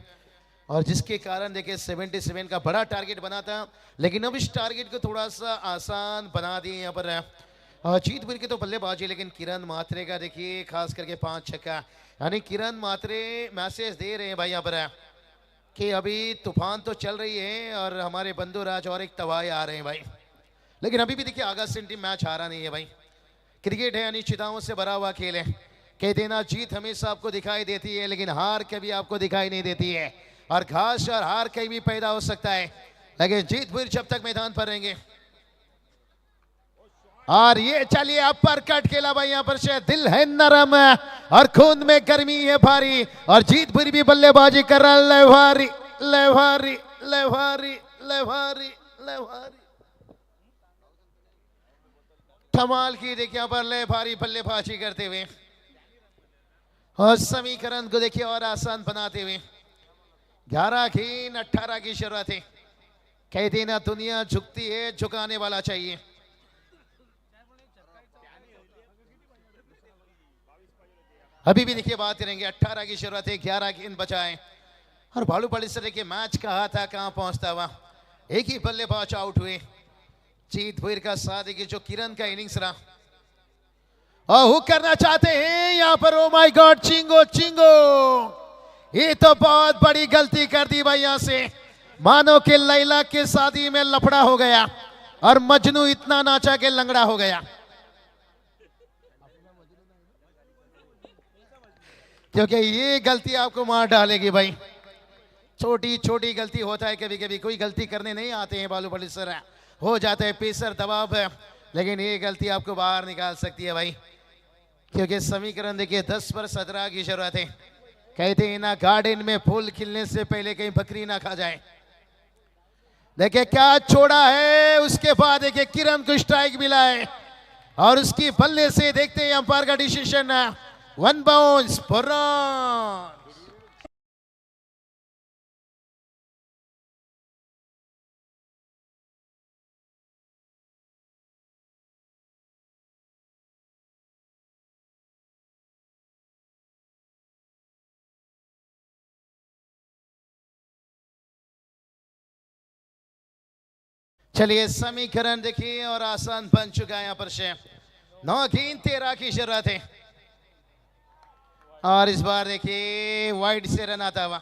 और जिसके कारण देखिए 77 का बड़ा टारगेट बना था, लेकिन अब इस टारगेट को थोड़ा सा आसान बना दिए यहाँ पर जीतपुर के तो बल्लेबाजी। लेकिन किरण मात्रे का देखिए खास करके 5 छक्का, यानी किरण मात्रे मैसेज दे रहे हैं भाई यहाँ पर कि अभी तूफान तो चल रही है और हमारे बंधुराज और एक तबाही आ रहे हैं भाई। लेकिन अभी भी देखिए आगासन टीम मैच हारा नहीं है भाई। क्रिकेट है अनिश्चितताओं से भरा हुआ खेल है। कहते हैं ना जीत हमेशा आपको दिखाई देती है, लेकिन हार कभी आपको दिखाई नहीं देती है, और घास और हार कहीं भी पैदा हो सकता है, लेकिन जीतपुर जब तक मैदान पर रहेंगे। और ये चलिए अपर कट खेला भाई यहाँ पर से, दिल है नरम और खून में गर्मी है भारी, और जीतपुर भी बल्लेबाजी कर रहा है। लेवारी लेवारी लेवारी लेवारी लेवारी, कमाल की देखिए यहाँ पर ले भारी बल्लेबाजी करते हुए, और समीकरण को देखिए और आसान बनाते हुए। 11 गेंद 18 की शुरुआत है। कहते ना दुनिया झुकती है, झुकाने वाला चाहिए। अभी भी देखिए बात करेंगे, 18 की शुरुआत है, 11 गेंद बचाए, और भालू पड़ी से देखिए मैच कहा था कहां पहुंचता हुआ। एक ही बल्लेबाज आउट हुए। जीतपुर का साथ देखिए जो किरण का इनिंग्स रहा, और हुक करना चाहते हैं यहाँ पर। ओ माय गॉड, चिंगो चिंगो, ये तो बहुत बड़ी गलती कर दी भाई यहाँ से। मानो कि लैला के शादी में लफड़ा हो गया, और मजनू इतना नाचा के लंगड़ा हो गया, क्योंकि ये गलती आपको मार डालेगी भाई। छोटी छोटी गलती होता है कभी कभी, कोई गलती करने नहीं आते हैं बालू पल्ली सर, हो जाता है पेसर दबाव है, लेकिन ये गलती आपको बाहर निकाल सकती है भाई। क्योंकि समीकरण देखिए 10 पर 17 की जरूरत है। कहते हैं ना गार्डन में फूल खिलने से पहले कहीं बकरी ना खा जाए। देखिए क्या छोड़ा है, उसके बाद देखिए किरण को स्ट्राइक मिला है, और उसकी बल्ले से देखते हैं अंपायर का डिसीजन, 1 बाउंस फॉर रन। चलिए समीकरण देखिए और आसान बन चुका है यहाँ पर से। 9 गेंद 13 की जरूरत है, और इस बार देखिए वाइड से रन आता हुआ।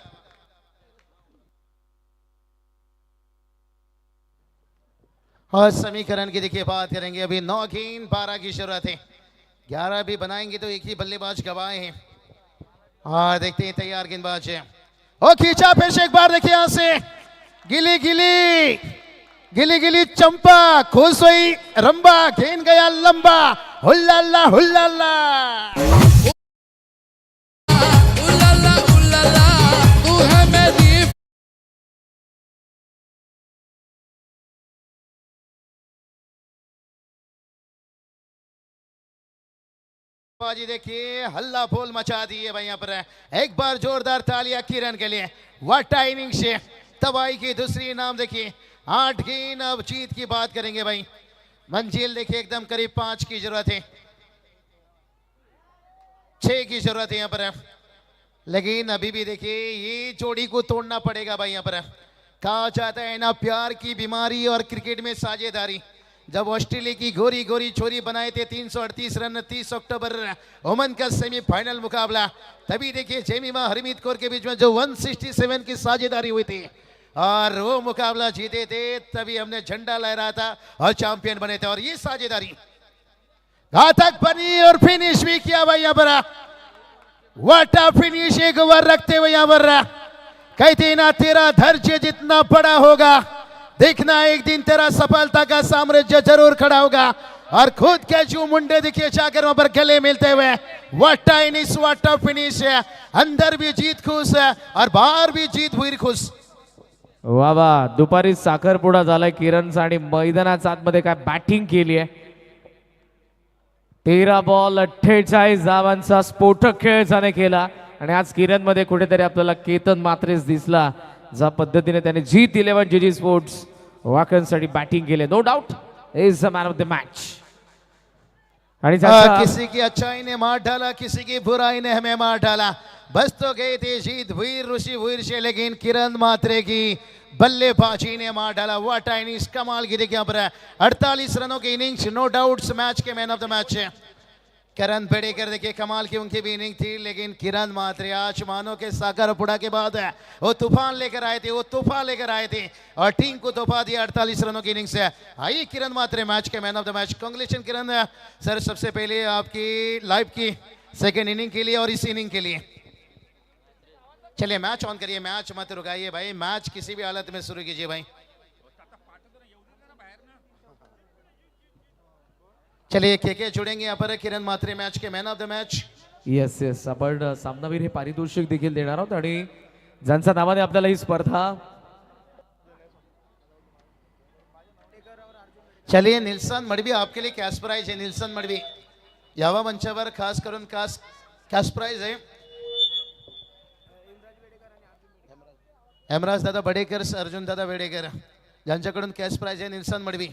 और समीकरण की देखिए बात करेंगे अभी 9 गेंद 12 की जरूरत है, 11 भी बनाएंगे तो एक ही बल्लेबाज गवाए हैं। हाँ देखते हैं तैयार गेंदबाज है, ओ खींचा फिर से एक बार देखिए यहां से, गिली गिली गिली गिली चंपा खुश हुई रंबा, गेंद गया लंबा, हुल्ला हुल्ला। उल्ला तू है मेरी बाजी देखिए हल्ला बोल मचा दी है भाई यहाँ पर। एक बार जोरदार तालियां किरण के लिए, वाटा इनिंग से तबाही की दूसरी इनाम देखिए, 8 गेंद। अब जीत की बात करेंगे भाई, मंजिल देखिए एकदम करीब 5 की जरूरत है, 6 की जरूरत है यहाँ पर, लेकिन अभी भी देखिए ये जोड़ी को तोड़ना पड़ेगा भाई यहाँ पर। कहा जाता है ना प्यार की बीमारी और क्रिकेट में साझेदारी। जब ऑस्ट्रेलिया की गोरी गोरी छोरी बनाए थे 338 रन 30 अक्टूबर ओमन का सेमीफाइनल मुकाबला, तभी देखिए जेमिमा हरमीत कौर के बीच में जो 167 की साझेदारी हुई थी और वो मुकाबला जीते थे, तभी हमने झंडा लहराया था और चैंपियन बने थे। और ये साझेदारी घातक बनी और फिनिश भी किया भाई यहाँ पर। वाटा फिनिश एक ओवर रखते हुए यहाँ पर कहते ना तेरा धैर्य जितना बड़ा होगा, देखना एक दिन तेरा सफलता का साम्राज्य जरूर खड़ा होगा। और खुद के जो मुंडे दिखे जाकर वहां पर गले मिलते हुए, वाटा इनिंग्स वाटा फिनिश है, अंदर भी जीत खुश है और बाहर भी जीत हुई खुश। वा वा, दुपारी साखरपुडा झालाय किरणचा आणि मैदानात आतमध्ये काय बॅटिंग केली आहे। 13 बॉल 48 धावांचा स्फोटक खेळ त्याने केला आणि आज किरण मध्ये कुठेतरी आपल्याला केतन मात्रेस दिसला, ज्या पद्धतीने त्याने जीत 11 जीजी स्पोर्ट्स वाकणसाठी बॅटिंग केले। No doubt is the man of the match. आणि किसी की अच्छाई ने मार डाला, किसी की बुराई ने हमें मार डाला, बस तो गए थे जीत वीर ऋषि वीर से, लेकिन किरण मात्रे की बल्लेबाजी ने मार डाला। वाटा इनिंग्स कमाल की देखिए यहाँ पर 48 रनों की इनिंग्स, नो डाउट्स मैच के मैन ऑफ द मैच है करण बेड़ेकर। देखिए कमाल की उनकी भी इनिंग थी, लेकिन किरण मात्रे आज मानो के सागरपुड़ा के बाद वो तूफान लेकर आए थे, वो तूफान लेकर आए थे और टीम को तोहफा दिया 48 रनों की इनिंग्स है। आई किरण मात्रे मैच के man of the match. Congratulation Kiran sir, सबसे पहले आपकी लाइव की सेकेंड इनिंग के लिए और इस इनिंग के लिए। चलिए मैच ऑन करिए, मैच मत रुकाइए भाई, मैच किसी भी हालत में शुरू कीजिए भाई। चलिए के जुड़ेंगे यहाँ पर किरण मात्रे मैच के man of the match. Yes yes, आपण सामनावीर हे पारितोषिक देखील देणार आहोत आणि ज्यांच्या नावाने आपल्याला ही स्पर्धा। चलिए निल्सन मडवी आपके लिए कैश प्राइज है, निल्सन मडवी यावा मंचावर खास करून कैश प्राइज है। हेमराज दादा बडेकर, अर्जुन दादा वेडेकर यांच्याकडून कॅश प्राइज आहे निल्सन मडवी।